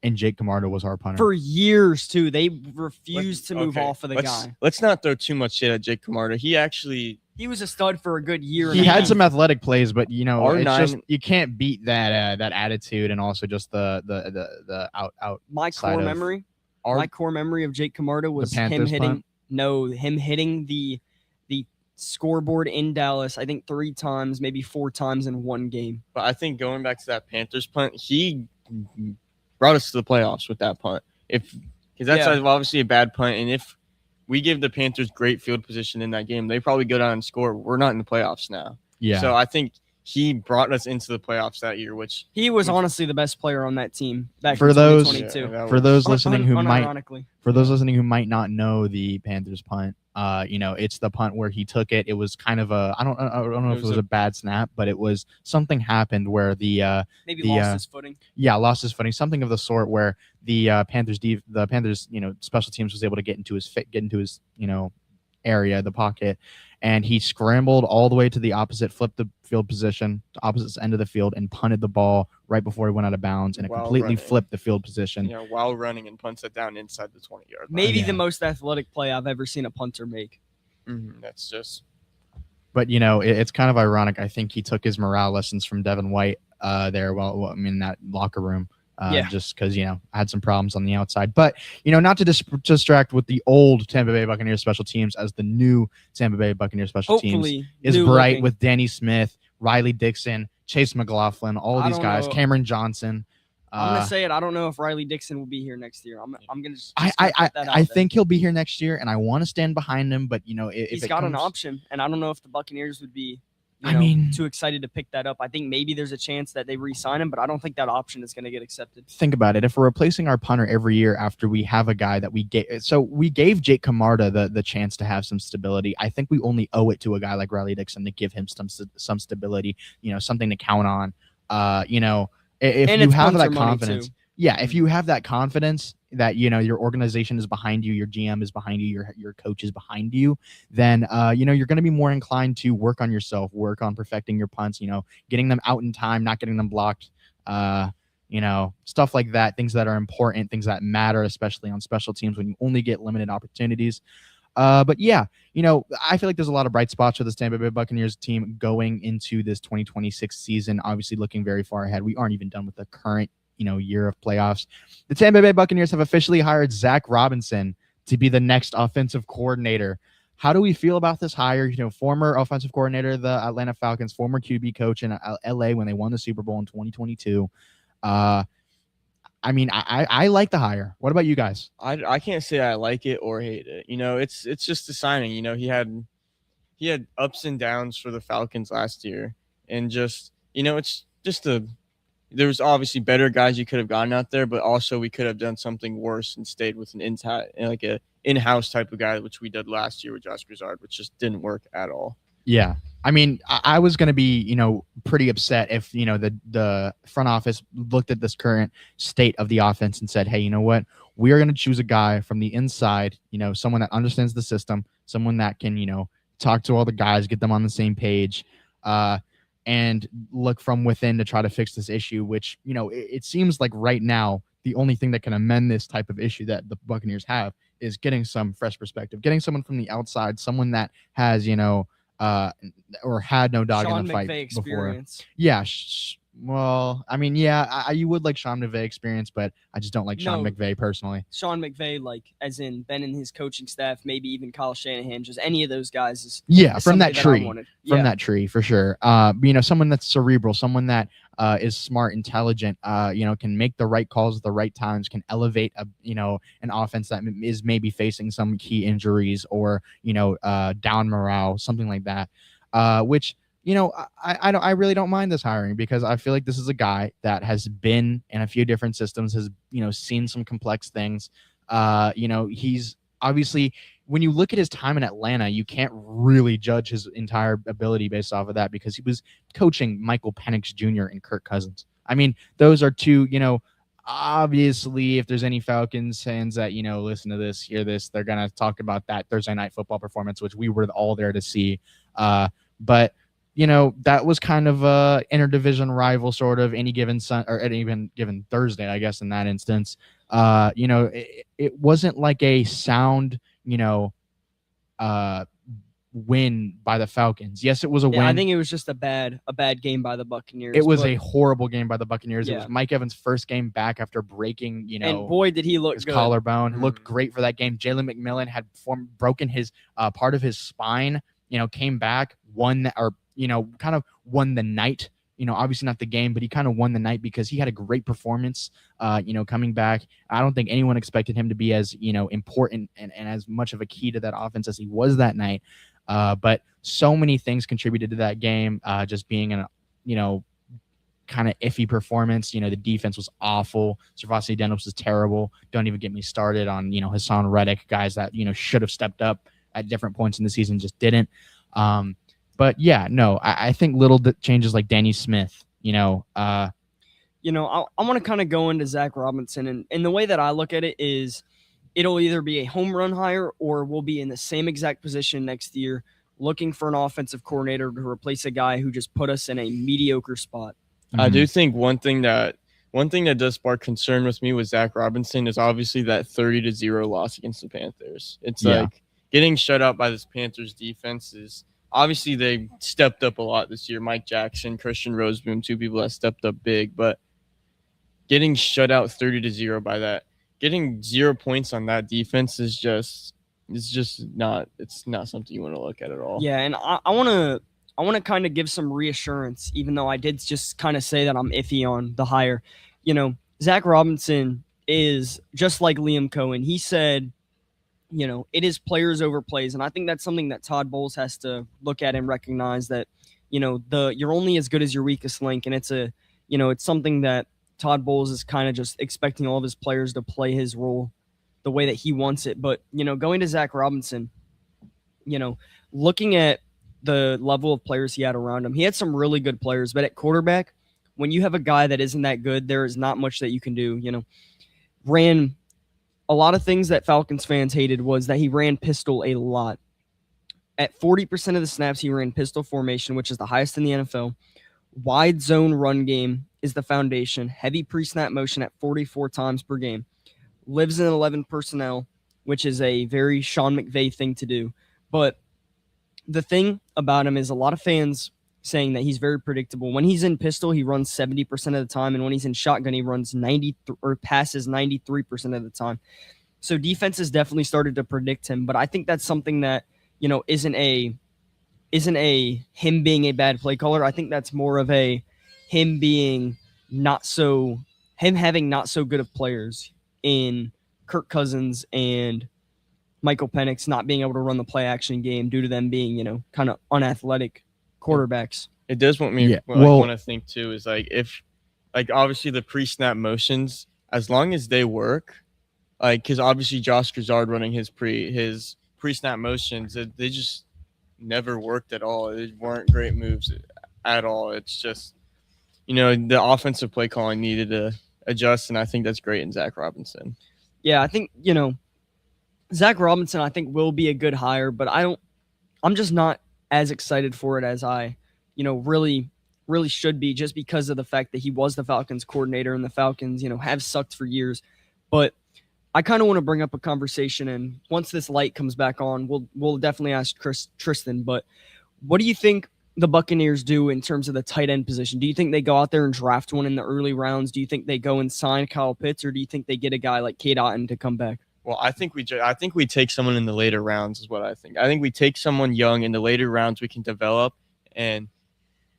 and Jake Camardo was our punter. For years, too. They refused to move off of the guy. Let's not throw too much shit at Jake Camardo. He was a stud for a good year. He had some athletic plays, but just you can't beat that attitude, and also just the out. My core memory of Jake Camardo was him hitting the scoreboard in Dallas, I think 3 times, maybe 4 times in one game. But I think going back to that Panthers punt, he brought us to the playoffs with that punt. Because that's obviously a bad punt, and if we give the Panthers great field position in that game, they probably go down and score. We're not in the playoffs now. Yeah. So I think he brought us into the playoffs that year, which he was honestly the best player on that team back in 2022. For those listening who might not know the Panthers punt, it's the punt where he took it. It was kind of I don't know if it was a bad snap, but it was something happened where lost his footing. Yeah, lost his footing, something of the sort where the Panthers special teams was able to get into his area, the pocket, and he scrambled all the way to the opposite, flipped the field position, to opposite end of the field, and punted the ball right before he went out of bounds, and it completely flipped the field position. Yeah, while running, and punts it down inside the 20-yard line. Maybe the most athletic play I've ever seen a punter make. That's just. But it's kind of ironic. I think he took his morale lessons from Devin White there. Well, I mean, that locker room. Yeah. Just because, I had some problems on the outside. But, not to distract with the old Tampa Bay Buccaneers special teams as the new Tampa Bay Buccaneers special teams Hopefully, is new bright looking. with Danny Smith, Riley Dixon, Chase McLaughlin, all of I these don't guys, know. Cameron Johnson. I'm gonna say it. I don't know if Riley Dixon will be here next year. I'm gonna just I gonna put that out I there. think he'll be here next year, and I want to stand behind him. But if He's it got an comes- option, and I don't know if the Buccaneers would be, I mean- too excited to pick that up. I think maybe there's a chance that they re-sign him, but I don't think that option is going to get accepted. Think about it. If we're replacing our punter every year after we have a guy that we gave Jake Camarda the chance to have some stability. I think we only owe it to a guy like Riley Dixon to give him some stability. Something to count on. If And you it's have that punter money, confidence. too. Yeah, if you have that confidence that your organization is behind you, your GM is behind you, your coach is behind you, then you're going to be more inclined to work on yourself, work on perfecting your punts, getting them out in time, not getting them blocked, stuff like that, things that are important, things that matter, especially on special teams when you only get limited opportunities. But yeah, I feel like there's a lot of bright spots for this Tampa Bay Buccaneers team going into this 2026 season, obviously looking very far ahead. We aren't even done with the current year of playoffs. The Tampa Bay Buccaneers have officially hired Zach Robinson to be the next offensive coordinator. How do we feel about this hire? Former offensive coordinator of the Atlanta Falcons, former QB coach in LA when they won the Super Bowl in 2022. I like the hire. What about you guys? I can't say I like it or hate it. It's just a signing. He had ups and downs for the Falcons last year, and just it's just there was obviously better guys you could have gotten out there, but also we could have done something worse and stayed with an in-house type of guy, which we did last year with Josh Grizzard, which just didn't work at all. Yeah. I was going to be, pretty upset if, the front office looked at this current state of the offense and said, hey, you know what? We are going to choose a guy from the inside, someone that understands the system, someone that can, talk to all the guys, get them on the same page, and look from within to try to fix this issue, which, it seems like right now, the only thing that can amend this type of issue that the Buccaneers have is getting some fresh perspective, getting someone from the outside, someone that has, or had no dog Sean in the fight McVay before. experience. Yeah. Well, you would like Sean McVay experience, but I just don't like Sean No. McVay personally. Sean McVay, as in been in his coaching staff, maybe even Kyle Shanahan, just any of those guys is Yeah, is from that somebody I tree. wanted. From Yeah. that tree for sure. Someone that's cerebral, someone that is smart, intelligent, can make the right calls at the right times, can elevate an offense that is maybe facing some key injuries or down morale, something like that. Which I really don't mind this hiring because I feel like this is a guy that has been in a few different systems, has seen some complex things. He's obviously, when you look at his time in Atlanta, you can't really judge his entire ability based off of that because he was coaching Michael Penix Jr. and Kirk Cousins. Those are two, obviously, if there's any Falcons fans that, listen to this, hear this, they're going to talk about that Thursday Night Football performance, which we were all there to see. But that was kind of a interdivision rival sort of any given given Thursday, I guess, in that instance. It wasn't like a sound, win by the Falcons. Yes, it was a win. I think it was just a bad game by the Buccaneers. It was but- a horrible game by the Buccaneers. It Yeah. was Mike Evans' first game back after breaking, and boy did he look his good. collarbone. Mhm. Looked great for that game. Jalen McMillan had broken his part of his spine. Came back, won kind of won the night. Obviously not the game, but he kind of won the night because he had a great performance. Coming back, I don't think anyone expected him to be as important and as much of a key to that offense as he was that night. But so many things contributed to that game. Just being an kind of iffy performance. The defense was awful. Servasi Dennis was terrible. Don't even get me started on Hassan Reddick, guys that should have stepped up at different points in the season, just didn't. But yeah, no, I think little changes like Danny Smith, I want to kind of go into Zach Robinson, and the way that I look at it is it'll either be a home run hire or we'll be in the same exact position next year looking for an offensive coordinator to replace a guy who just put us in a mediocre spot. I do think one thing that does spark concern with me with Zach Robinson is obviously that 30-0 loss against the Panthers. It's Yeah. like getting shut out by this Panthers defense is obviously they stepped up a lot this year. Mike Jackson, Christian Roseboom, two people that stepped up big, but getting shut out 30-0 by that, getting 0 points on that defense is just not something you want to look at all. Yeah, and I want to kind of give some reassurance, even though I did just kind of say that I'm iffy on the hire. You know, Zach Robinson is just like Liam Cohen. He said, you know, it is players over plays, and I think that's something that Todd Bowles has to look at and recognize that, you know, you're only as good as your weakest link, and it's something that Todd Bowles is kind of just expecting all of his players to play his role the way that he wants it. But, you know, going to Zach Robinson, you know, looking at the level of players he had around him, he had some really good players, but at quarterback, when you have a guy that isn't that good, there is not much that you can do. You know, ran a lot of things that Falcons fans hated was that he ran pistol a lot. At 40% of the snaps, he ran pistol formation, which is the highest in the NFL. Wide zone run game is the foundation. Heavy pre-snap motion at 44 times per game. Lives in 11 personnel, which is a very Sean McVay thing to do. But the thing about him is a lot of fans saying that he's very predictable. When he's in pistol, he runs 70% of the time, and when he's in shotgun, he runs passes 93% of the time. So defenses definitely started to predict him, but I think that's something that, you know, isn't a him being a bad play caller. I think that's more of a him having not so good of players in Kirk Cousins and Michael Penix not being able to run the play action game due to them being, you know, kind of unathletic quarterbacks. It does want me want to think too is like if like obviously the pre-snap motions, as long as they work, like because obviously Josh Grizzard running his pre-snap motions, they just never worked at all. They weren't great moves at all. It's just, you know, the offensive play calling needed to adjust, and I think that's great in Zach Robinson. Yeah, I think, you know, Zach Robinson I think will be a good hire, but I'm just not as excited for it as I, you know, really should be, just because of the fact that he was the Falcons coordinator and the Falcons, you know, have sucked for years. But I kind of want to bring up a conversation, and once this light comes back on, we'll definitely ask Tristan. But what do you think the Buccaneers do in terms of the tight end position? Do you think they go out there and draft one in the early rounds? Do you think they go and sign Kyle Pitts, or do you think they get a guy like Cade Otton to come back? Well, I think we take someone in the later rounds is what I think. I think we take someone young in the later rounds we can develop, and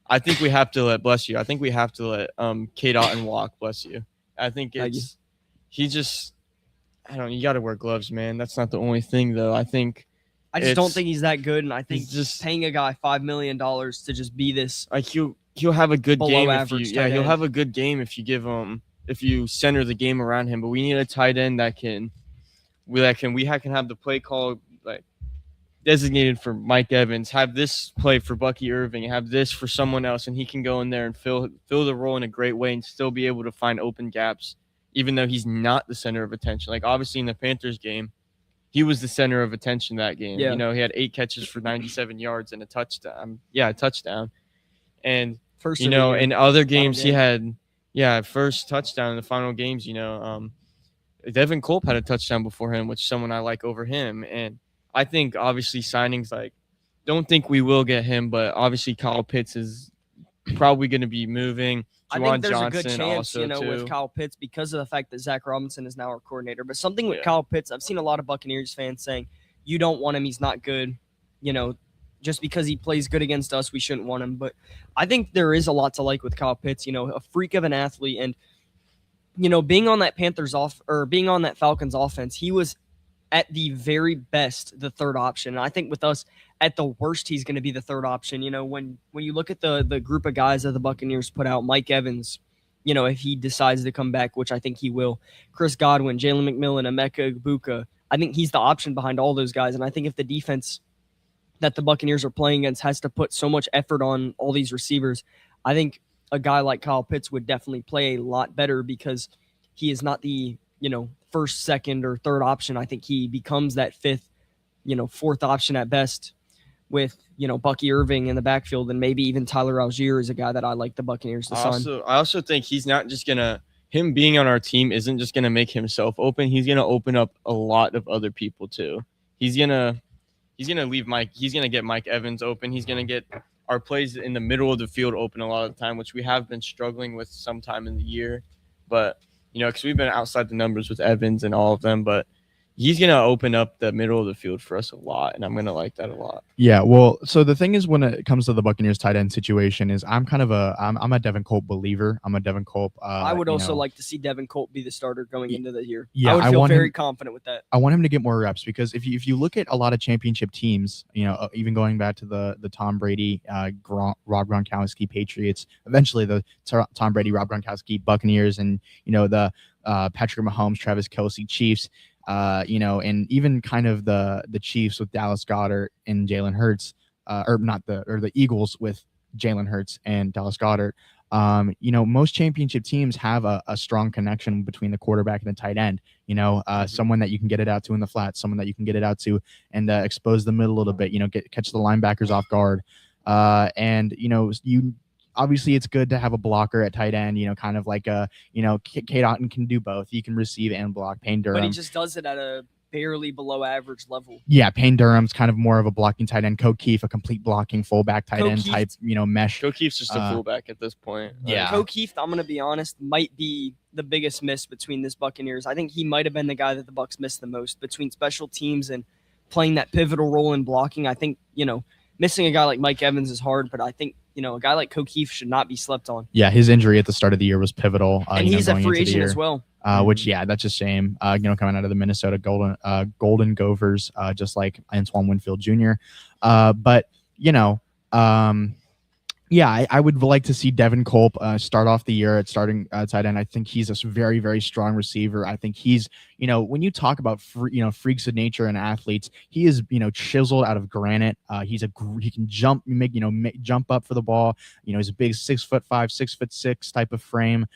I think we have to let Cade Otton walk. Bless you. I think he just. I don't know, you got to wear gloves, man. That's not the only thing, though. I just don't think he's that good, and I think just paying a guy $5 million to just be this like he'll have a good game he'll have a good game if you center the game around him. But we need a tight end that can have the play call like designated for Mike Evans, have this play for Bucky Irving, have this for someone else, and he can go in there and fill the role in a great way and still be able to find open gaps. Even though he's not the center of attention. Like, obviously, in the Panthers game, he was the center of attention that game. Yeah. You know, he had 8 catches for 97 yards and a touchdown. A touchdown. And, first, you know, in other games, he had, first touchdown in the final games. You know, Devin Culp had a touchdown before him, which is someone I like over him. And I think, obviously, signings, like, don't think we will get him, but obviously, Kyle Pitts is probably going to be moving. I think there's a good chance, you know, with Kyle Pitts because of the fact that Zach Robinson is now our coordinator. But something with Kyle Pitts, I've seen a lot of Buccaneers fans saying, you don't want him, he's not good. You know, just because he plays good against us, we shouldn't want him. But I think there is a lot to like with Kyle Pitts, you know, a freak of an athlete. And, you know, being on that Falcons offense, he was at the very best the third option. And I think with us, at the worst, he's going to be the third option. You know, when you look at the group of guys that the Buccaneers put out, Mike Evans, you know, if he decides to come back, which I think he will, Chris Godwin, Jalen McMillan, Emeka Egbuka, I think he's the option behind all those guys. And I think if the defense that the Buccaneers are playing against has to put so much effort on all these receivers, I think a guy like Kyle Pitts would definitely play a lot better because he is not the, you know, first, second, or third option. I think he becomes that fifth, you know, fourth option at best with, you know, Bucky Irving in the backfield, and maybe even Tyler Algier is a guy that I like the Buccaneers to sign. I also think he's not just him being on our team isn't just going to make himself open. He's going to open up a lot of other people too. He's going he's gonna leave Mike. He's gonna get Mike Evans open. He's gonna get our plays in the middle of the field open a lot of the time, which we have been struggling with sometime in the year. But because we've been outside the numbers with Evans and all of them, but he's going to open up the middle of the field for us a lot, and I'm going to like that a lot. Yeah, well, so the thing is, when it comes to the Buccaneers tight end situation, is I'm a Devin Culp believer. I'm a Devin Culp. I would also like to see Devin Culp be the starter going into the year. Yeah, I would feel very confident with that. I want him to get more reps, because if you look at a lot of championship teams, even going back to the Tom Brady, Rob Gronkowski Patriots, eventually the Tom Brady, Rob Gronkowski Buccaneers, and the Patrick Mahomes, Travis Kelce Chiefs. And even kind of the Chiefs with Dallas Goedert and Jalen Hurts, or the Eagles with Jalen Hurts and Dallas Goedert. Most championship teams have a strong connection between the quarterback and the tight end. Someone that you can get it out to in the flat, someone that you can get it out to and expose the middle a little bit. Catch the linebackers off guard. Obviously, it's good to have a blocker at tight end, kind of like Cade Otton can do both. He can receive and block. Payne Durham. But he just does it at a barely below average level. Yeah, Payne Durham's kind of more of a blocking tight end. Keefe, a complete blocking fullback tight end type, mesh. Keefe's just a fullback at this point. Yeah. Keefe, I'm going to be honest, might be the biggest miss between this Buccaneers. I think he might have been the guy that the Bucs missed the most between special teams and playing that pivotal role in blocking. I think, missing a guy like Mike Evans is hard, but I think, a guy like Keefe should not be slept on. Yeah, his injury at the start of the year was pivotal. And he's a free agent as well. Which, that's a shame, coming out of the Minnesota Golden Gophers, just like Antoine Winfield Jr. I would like to see Devin Culp start off the year at starting tight end. I think he's a very, very strong receiver. I think he's, when you talk about freaks of nature and athletes, he is, chiseled out of granite. He can jump, jump up for the ball. He's a big 6'5", 6'6" type of frame.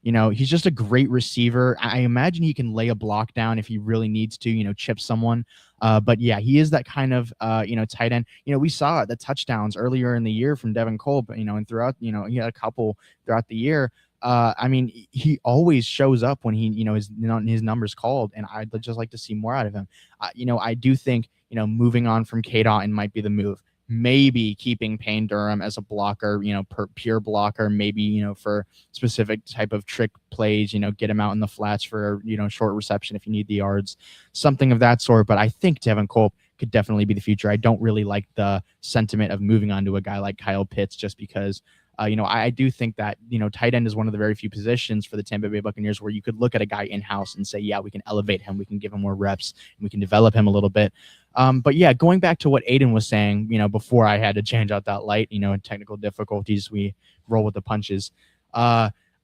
He's just a great receiver. I imagine he can lay a block down if he really needs to, chip someone. But yeah, he is that kind of, tight end. We saw the touchdowns earlier in the year from Devin Culp, and throughout, he had a couple throughout the year. He always shows up when he, his numbers called, and I'd just like to see more out of him. I do think, moving on from Cade Otton might be the move. Maybe keeping Payne Durham as a blocker, pure blocker, maybe, for specific type of trick plays, get him out in the flats for, short reception if you need the yards, something of that sort. But I think Devin Culp could definitely be the future. I don't really like the sentiment of moving on to a guy like Kyle Pitts, just because I do think that, tight end is one of the very few positions for the Tampa Bay Buccaneers where you could look at a guy in-house and say, yeah, we can elevate him. We can give him more reps and we can develop him a little bit. But yeah, going back to what Aiden was saying, before I had to change out that light, technical difficulties, we roll with the punches.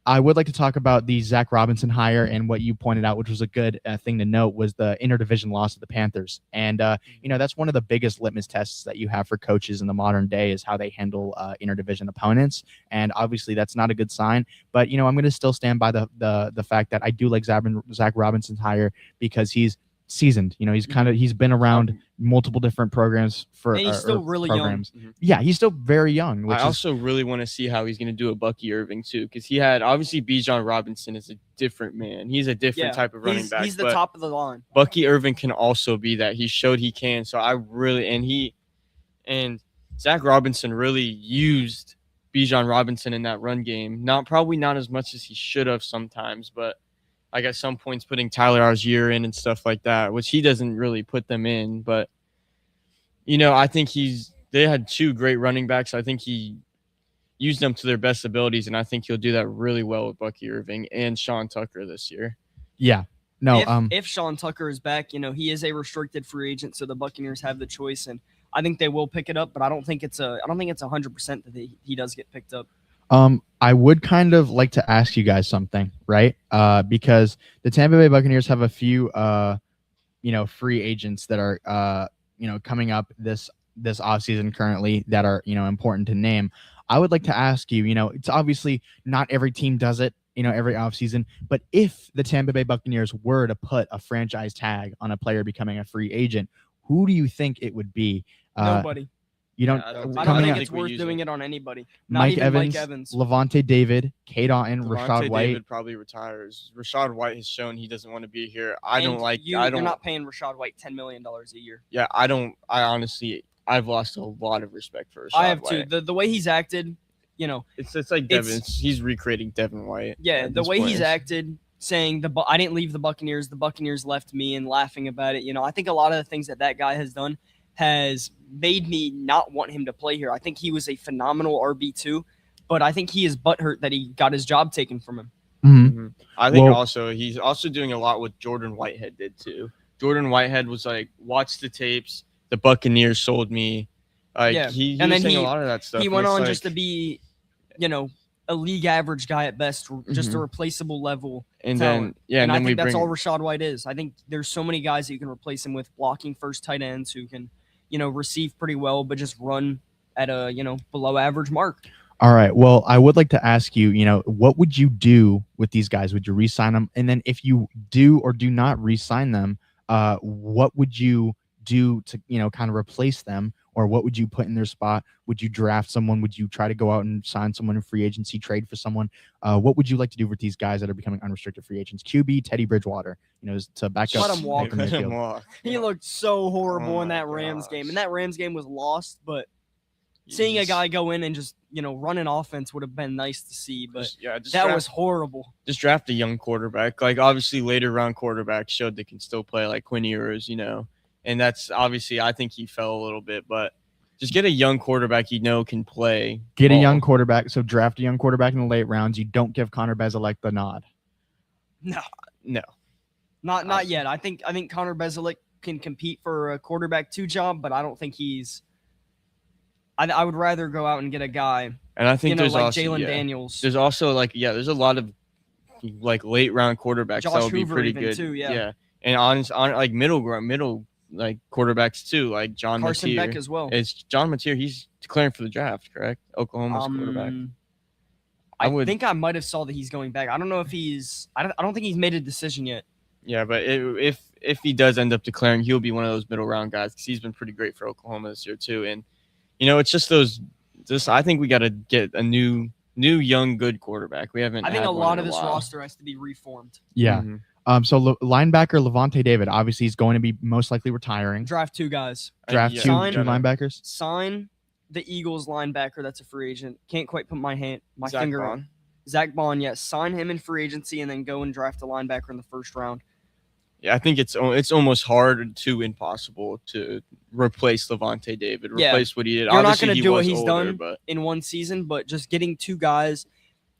I would like to talk about the Zach Robinson hire, and what you pointed out, which was a good thing to note, was the interdivision loss of the Panthers. And, that's one of the biggest litmus tests that you have for coaches in the modern day, is how they handle interdivision opponents. And obviously that's not a good sign, but, I'm going to still stand by the fact that I do like Zach Robinson's hire, because he's seasoned. He's been around multiple different programs and he's still really programs. Young. Yeah, he's still very young. I also really want to see how he's going to do a Bucky Irving too, because he had obviously Bijan Robinson is a different man. He's a different type of running back. He's the top of the line. Bucky Irving can also be that. He showed he can. So I really and Zach Robinson really used Bijan Robinson in that run game. Probably not as much as he should have sometimes, but like at some points putting Tyler Algier in and stuff like that, which he doesn't really put them in. But, I think they had two great running backs. I think he used them to their best abilities, and I think he'll do that really well with Bucky Irving and Sean Tucker this year. Yeah. No. If Sean Tucker is back, he is a restricted free agent, so the Buccaneers have the choice, and I think they will pick it up. But I don't think it's 100% that he does get picked up. I would kind of like to ask you guys something, right? Because the Tampa Bay Buccaneers have a few, free agents that are, coming up this offseason currently that are, important to name. I would like to ask you, it's obviously not every team does it, every offseason, but if the Tampa Bay Buccaneers were to put a franchise tag on a player becoming a free agent, who do you think it would be? Nobody. You don't. I don't think- I don't coming think up, it's we worth use doing it. it on anybody. Not Mike even Evans, Mike Evans. Levante David, Kate Otten, Devontae Rashad White. David probably retires. Rashad White has shown he doesn't want to be here. I And don't like. you. I You're don't. not paying Rashad White $10 million a year. Yeah, I don't. I honestly, I've lost a lot of respect for Rashad I have White. too. The way he's acted, you know, It's like Devin. He's recreating Devin White. yeah, at the this way point. he's acted, saying I didn't leave the Buccaneers left me, and laughing about it. You know, I think a lot of the things that guy has done has made me not want him to play here. I think he was a phenomenal RB2, but I think he is butthurt that he got his job taken from him. Mhm. I think Well- also he's also doing a lot what Jordan Whitehead did too. Jordan Whitehead was like, watch the tapes. The Buccaneers sold me. Like Yeah, he and was then saying a lot of that stuff. He and went it's on like, just to be, you know, a league average guy at best, just a replaceable level. and talent. then and then I think we that's bring all Rashad White is. I think there's so many guys that you can replace him with, blocking first tight ends who can, you know, receive pretty well, but just run at a, you know, below average mark. All right. Well, I would like to ask you, you know, what would you do with these guys? Would you re-sign them? And then if you do or do not re-sign them, what would you do to, you know, kind of replace them? Or what would you put in their spot? Would you draft someone? Would you try to go out and sign someone in free agency, trade for someone? What would you like to do with these guys that are becoming unrestricted free agents? QB, Teddy Bridgewater, you know, to back Let up. him walk. Baker Let him Mayfield. walk. He looked so horrible Oh in my that Rams gosh. game. And that Rams game was lost, but seeing a Just- guy go in and just, you know, run an offense would have been nice to see. But just that draft, was horrible. just draft a young quarterback. Like obviously later round quarterbacks showed they can still play, like Quinn Ewers, you know, and that's obviously I think he fell a little bit, but just get a young quarterback you know can play. Get a ball. young quarterback. So draft a young quarterback in the late rounds. You don't give Connor Bezelek the nod. No, No, not yet. I think Connor Bezelek can compete for a quarterback 2 job, but I don't think he's. I would rather go out and get a guy, and I think you know, there's like also Jalen yeah. Daniels. There's also there's a lot of like late round quarterbacks Josh that would be Hoover pretty even good too, yeah. and on like middle like quarterbacks too, like John Carson Mateer. Beck as well. It's John Mateer. He's declaring for the draft, correct? Oklahoma's quarterback. I would- think I might have saw that he's going back. I don't know if he's. I don't think he's made a decision yet. Yeah, but if he does end up declaring, he'll be one of those middle round guys because he's been pretty great for Oklahoma this year too. And you know, it's just those. Just I think we got to get a new young good quarterback. We haven't. I think had a one lot in of a this while. roster has to be reformed. Yeah. Mhm. So linebacker Levante David, obviously he's going to be most likely retiring. Draft 2 guys. Draft Yeah, two Sign- linebackers. Sign the Eagles linebacker that's a free agent. Can't quite put my Zach finger Bond. on. Zach Bond, yes. Sign him in free agency and then go and draft a linebacker in the first round. Yeah, I think it's almost hard to impossible to replace Levante David, Yeah. replace what he did. You're not Obviously, gonna he do what was he's older, done. but In one season, but just getting 2 guys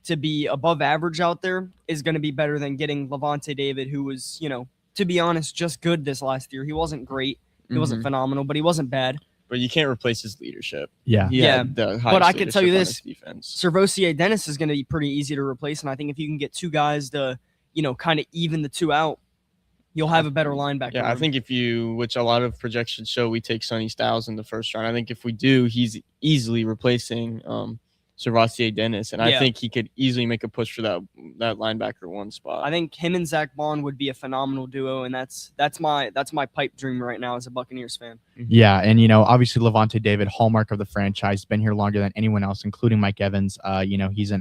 to be above average out there is going to be better than getting Levante David, who was, you know, to be honest, just good this last year. He wasn't great. He wasn't Mhm. phenomenal, but he wasn't bad. But you can't replace his leadership. Yeah. He Yeah, had the but I highest can tell you leadership on this, his defense. Servosier Dennis is going to be pretty easy to replace, and I think if you can get 2 guys to, you know, kind of even the 2 out, you'll have a better linebacker. Yeah, I room. think which a lot of projections show, we take Sonny Styles in the first round. I think if we do, he's easily replacing Servatier Dennis, and I Yeah. think he could easily make a push for that linebacker 1 spot. I think him and Zach Bond would be a phenomenal duo, and that's my pipe dream right now as a Buccaneers fan. Yeah, and you know, obviously Levante David, hallmark of the franchise, been here longer than anyone else, including Mike Evans. You know, he's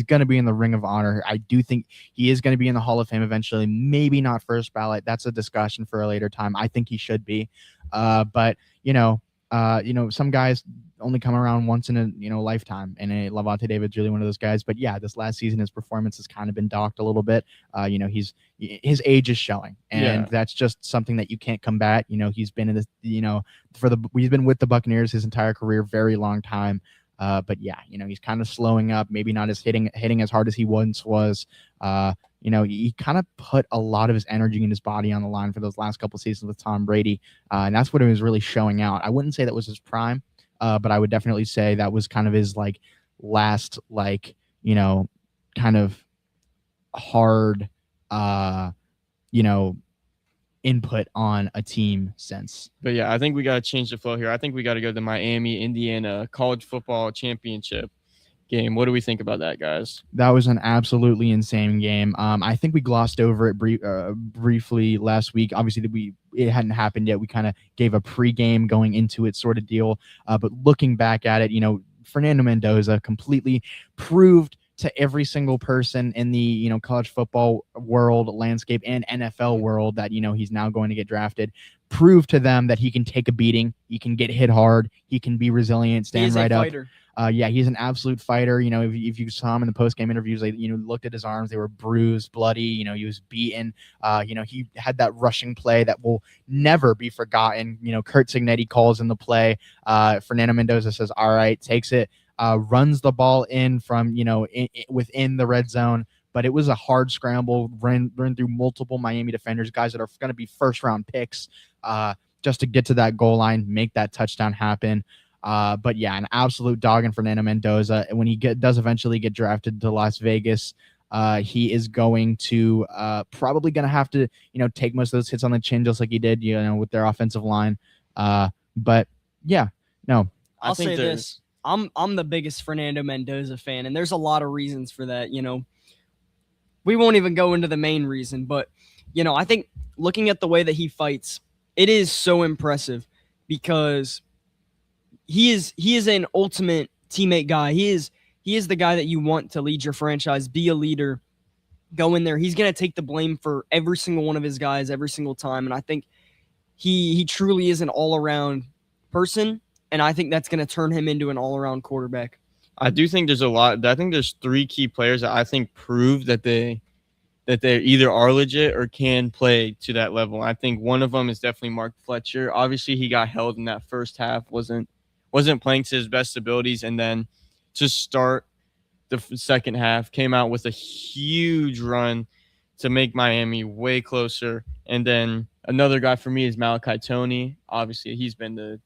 going to be in the Ring of Honor. I do think he is going to be in the Hall of Fame eventually. Maybe not first ballot. That's a discussion for a later time. I think he should be. But you know, some guys only come around once in a lifetime, and Levante David's really one of those guys. But yeah, this last season his performance has kind of been docked a little bit. You know, his age is showing, and that's just something that you can't combat. You know, he's been in this, you know, he's been with the Buccaneers his entire career, very long time. But yeah, you know, he's kind of slowing up, maybe not as hitting as hard as he once was. You know, he kind of put a lot of his energy and his body on the line for those last couple seasons with Tom Brady. And that's what it was really showing out. I wouldn't say that was his prime, but I would definitely say that was kind of his like last, like, you know, kind of hard, you know, input on a team sense. But yeah, I think we got to change the flow here. I think we got to go to the Miami, Indiana College Football Championship. game. What do we think about that, guys? That was an absolutely insane game. I think we glossed over it briefly last week. Obviously, it hadn't happened yet. We kind of gave a pregame going into it sort of deal. But looking back at it, Fernando Mendoza completely proved to every single person in the college football world landscape and NFL world that he's now going to get drafted. Prove to them that he can take a beating, he can get hit hard, he can be resilient, stand right up. He's an absolute fighter. If you saw him in the post-game interviews, looked at his arms, they were bruised, bloody. He was beaten. He had that rushing play that will never be forgotten. Curt Cignetti calls in the play. Fernando Mendoza says, all right, takes it, runs the ball in from, within the red zone. But it was a hard scramble, ran through multiple Miami defenders, guys that are going to be first-round picks, just to get to that goal line, make that touchdown happen. But yeah, an absolute dog in Fernando Mendoza. When he does eventually get drafted to Las Vegas, he is going to probably going to have to take most of those hits on the chin, just like he did with their offensive line. But yeah, no, I'll say this: I'm the biggest Fernando Mendoza fan, and there's a lot of reasons for that. We won't even go into the main reason, but I think looking at the way that he fights, it is so impressive because he is an ultimate teammate guy. He is the guy that you want to lead your franchise, be a leader, go in there. He's going to take the blame for every single one of his guys every single time, and I think he truly is an all-around person, and I think that's going to turn him into an all-around quarterback. I do think there's a lot. I think there's 3 key players that I think prove that they either are legit or can play to that level. I think one of them is definitely Mark Fletcher. Obviously, he got held in that first half, wasn't playing to his best abilities, and then to start the second half, came out with a huge run to make Miami way closer. And then another guy for me is Malachi Toney. Obviously, he's been the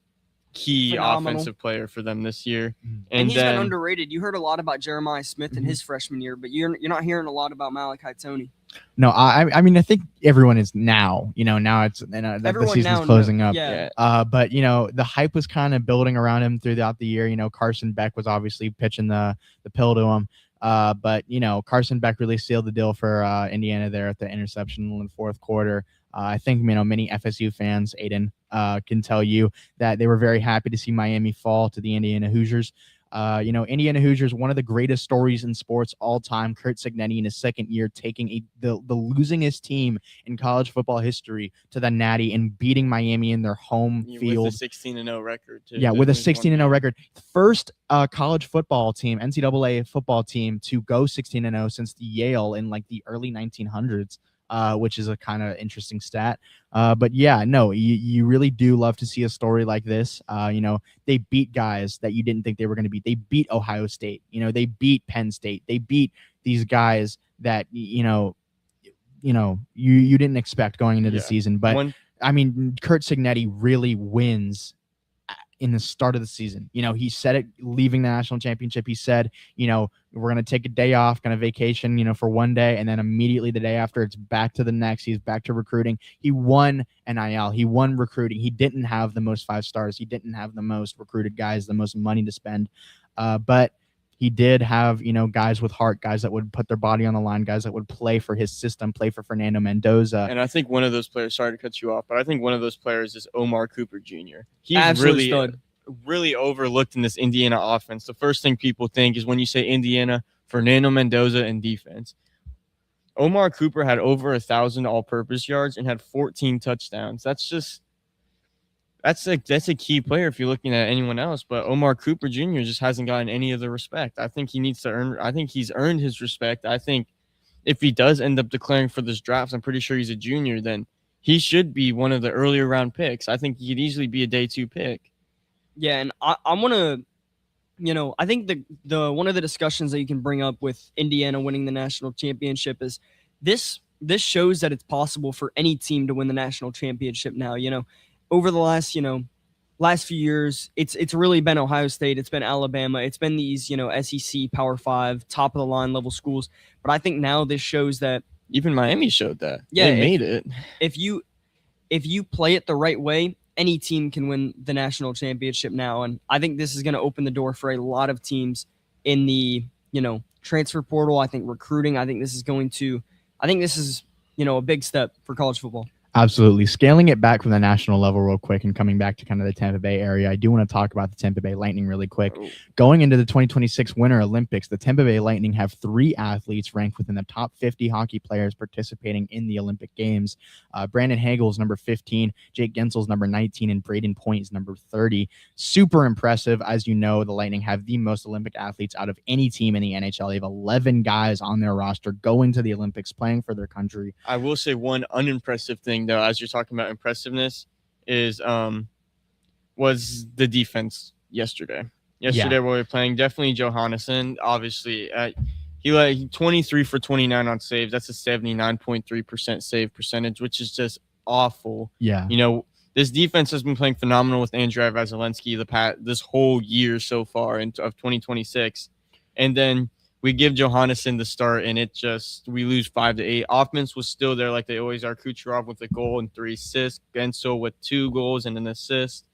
key offensive player for them this year. And he's been underrated. You heard a lot about Jeremiah Smith in his freshman year, but you're not hearing a lot about Malachi Toney. No, I mean, I think everyone is now. Now it's the season's closing up. Yeah. But the hype was kind of building around him throughout the year. Carson Beck was obviously pitching the pill to him. But Carson Beck really sealed the deal for Indiana there at the interception in the fourth quarter. I think many FSU fans, Aiden, can tell you that they were very happy to see Miami fall to the Indiana Hoosiers. Indiana Hoosiers, one of the greatest stories in sports all time. Curt Cignetti in his second year taking the losingest team in college football history to the Natty and beating Miami in their home field. With a 16-0 record, too. Yeah, with a 16-0 record. First college football team, NCAA football team, to go 16-0 since the Yale in like the early 1900s. Which is a kind of interesting stat. But yeah, no, you really do love to see a story like this. They beat guys that you didn't think they were going to beat. They beat Ohio State. They beat Penn State. They beat these guys that you didn't expect going into the season. But Curt Cignetti really wins in the start of the season. He said it leaving the national championship. He said, we're going to take a day off, kind of vacation, for one day. And then immediately the day after, it's back to the next. He's back to recruiting. He won NIL. He won recruiting. He didn't have the most 5 stars. He didn't have the most recruited guys, the most money to spend. But he did have, guys with heart, guys that would put their body on the line, guys that would play for his system, play for Fernando Mendoza. And I think one of those players, sorry to cut you off, but I think one of those players is Omar Cooper Jr. He's really overlooked in this Indiana offense. The first thing people think is when you say Indiana, Fernando Mendoza and defense. Omar Cooper had over 1,000 all-purpose yards and had 14 touchdowns. That's a key player if you're looking at anyone else, but Omar Cooper Jr. just hasn't gotten any of the respect. I think he's earned his respect. I think if he does end up declaring for this draft, I'm pretty sure he's a junior, then he should be one of the earlier round picks. I think he could easily be a day 2 pick. Yeah, and I want to, I think the one of the discussions that you can bring up with Indiana winning the national championship is this shows that it's possible for any team to win the national championship now. Over the last few years, it's really been Ohio State, it's been Alabama, it's been these, SEC Power 5, top of the line level schools. But I think now this shows that even Miami showed that. Yeah, they made it. If you play it the right way, any team can win the national championship now. And I think this is going to open the door for a lot of teams in the, transfer portal. I think recruiting. I think this is a big step for college football. Absolutely. Scaling it back from the national level real quick and coming back to kind of the Tampa Bay area, I do want to talk about the Tampa Bay Lightning really quick. Oh. Going into the 2026 Winter Olympics, the Tampa Bay Lightning have 3 athletes ranked within the top 50 hockey players participating in the Olympic Games. Brandon Hagel is number 15, Jake Gensel is number 19, and Braden Point is number 30. Super impressive. As you know, the Lightning have the most Olympic athletes out of any team in the NHL. They have 11 guys on their roster going to the Olympics, playing for their country. I will say one unimpressive thing, though, as you're talking about impressiveness, is was the defense yesterday. Yesterday when we were playing, definitely Johannesson. Obviously, he 23 for 29 on saves. That's a 79.3% save percentage, which is just awful. Yeah. This defense has been playing phenomenal with Andrei Vasilevsky this whole year so far of 2026, and then we give Johannesson the start, and we lose 5-8. Offense was still there like they always are. Kucherov with a goal and 3 assists. Gensel with 2 goals and an assist.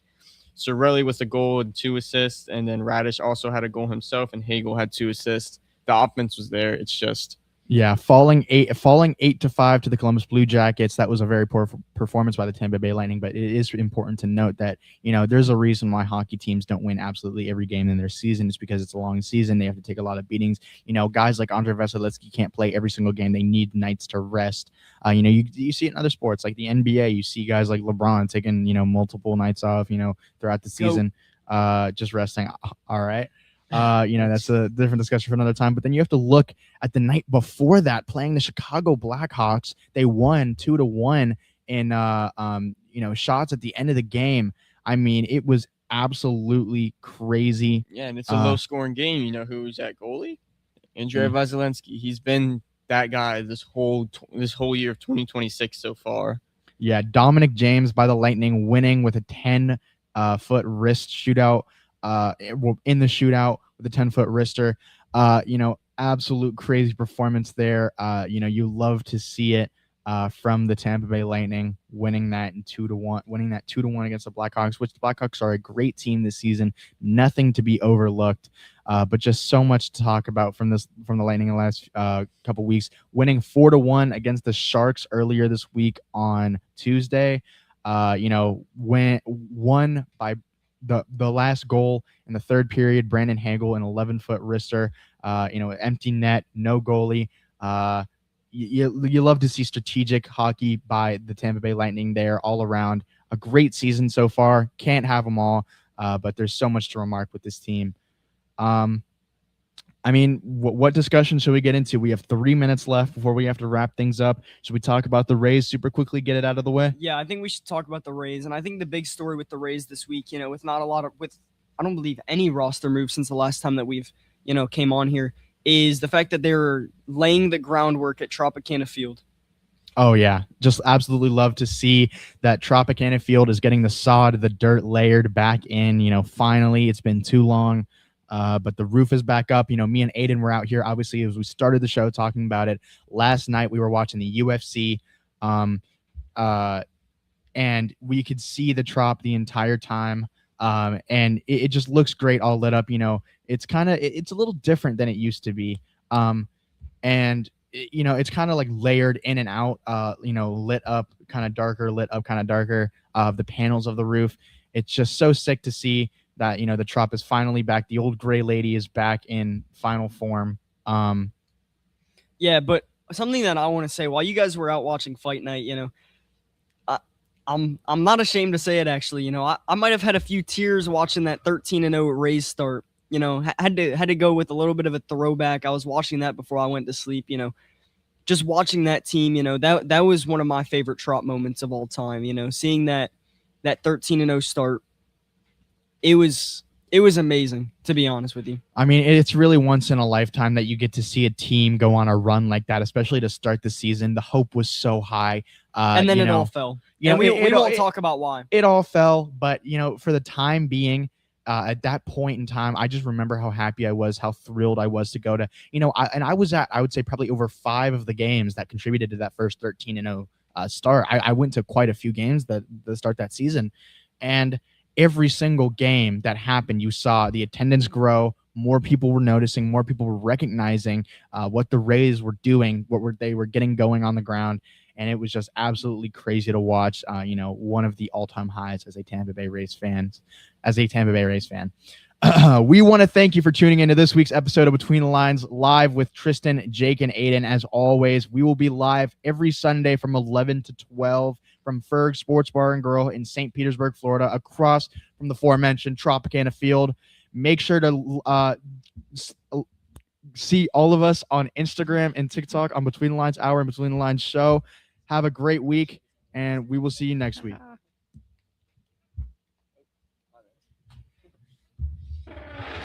Cirelli with a goal and 2 assists. And then Radish also had a goal himself, and Hagel had 2 assists. The offense was there. It's just... Yeah, falling 8-5 to the Columbus Blue Jackets. That was a very poor performance by the Tampa Bay Lightning, but it is important to note that, there's a reason why hockey teams don't win absolutely every game in their season. It's because it's a long season. They have to take a lot of beatings. Guys like Andrei Vasilevsky can't play every single game. They need nights to rest. You see it in other sports like the NBA. You see guys like LeBron taking, multiple nights off, throughout the season, just resting. All right. That's a different discussion for another time. But then you have to look at the night before that, playing the Chicago Blackhawks. They won 2-1 in shots at the end of the game. I mean, it was absolutely crazy. Yeah, and it's a low-scoring game. You know who's at goalie? Andrei Vasilevsky. He's been that guy this whole year of 2026 so far. Yeah, Dominic James by the Lightning winning with a 10-foot wrist shootout. In the shootout with a 10-foot wrister. Absolute crazy performance there. You love to see it from the Tampa Bay Lightning winning that 2-1 against the Blackhawks, which the Blackhawks are a great team this season. Nothing to be overlooked. But just so much to talk about from the Lightning in the last couple weeks. Winning 4-1 against the Sharks earlier this week on Tuesday. Won by the last goal in the third period, Brandon Hagel, an 11-foot wrister, empty net, no goalie. You love to see strategic hockey by the Tampa Bay Lightning there all around. A great season so far. Can't have them all, but there's so much to remark with this team. What discussion should we get into? We have 3 minutes left before we have to wrap things up. Should we talk about the Rays super quickly, get it out of the way? Yeah, I think we should talk about the Rays. And I think the big story with the Rays this week, with I don't believe any roster moves since the last time that we've, came on here, is the fact that they're laying the groundwork at Tropicana Field. Oh, yeah. Just absolutely love to see that Tropicana Field is getting the sod, the dirt layered back in. Finally, it's been too long. But the roof is back up. Me and Aiden were out here, obviously, as we started the show talking about it. Last night, we were watching the UFC, and we could see the Trop the entire time. And it just looks great, all lit up. It's a little different than it used to be. It's kind of like layered in and out, lit up, kind of darker, lit up, kind of darker, the panels of the roof. It's just so sick to see that, the Trop is finally back. The old gray lady is back in final form. Yeah, but something that I want to say, while you guys were out watching Fight Night, I'm not ashamed to say it, actually. I might have had a few tears watching that 13-0 Rays start. Had to go with a little bit of a throwback. I was watching that before I went to sleep. Just watching that team. That was one of my favorite Trop moments of all time. Seeing that 13-0 start. It was amazing, to be honest with you. I mean, it's really once in a lifetime that you get to see a team go on a run like that, especially to start the season. The hope was so high. And then it all fell. Yeah, we won't talk about why. It all fell, but, for the time being, at that point in time, I just remember how happy I was, how thrilled I was to go to, I was at, I would say, probably over 5 of the games that contributed to that first 13-0 start. I went to quite a few games that start that season, and every single game that happened, you saw the attendance grow, more people were noticing, more people were recognizing what the Rays were doing, they were getting going on the ground. And it was just absolutely crazy to watch. One of the all-time highs as a Tampa Bay Rays fan. We want to thank you for tuning into this week's episode of Between the Lines live with Tristan, Jake, and Aiden. As always, we will be live every Sunday from 11 to 12 from Ferg Sports Bar and Grill in St. Petersburg, Florida, across from the aforementioned Tropicana Field. Make sure to see all of us on Instagram and TikTok on Between the Lines Hour and Between the Lines Show. Have a great week, and we will see you next week.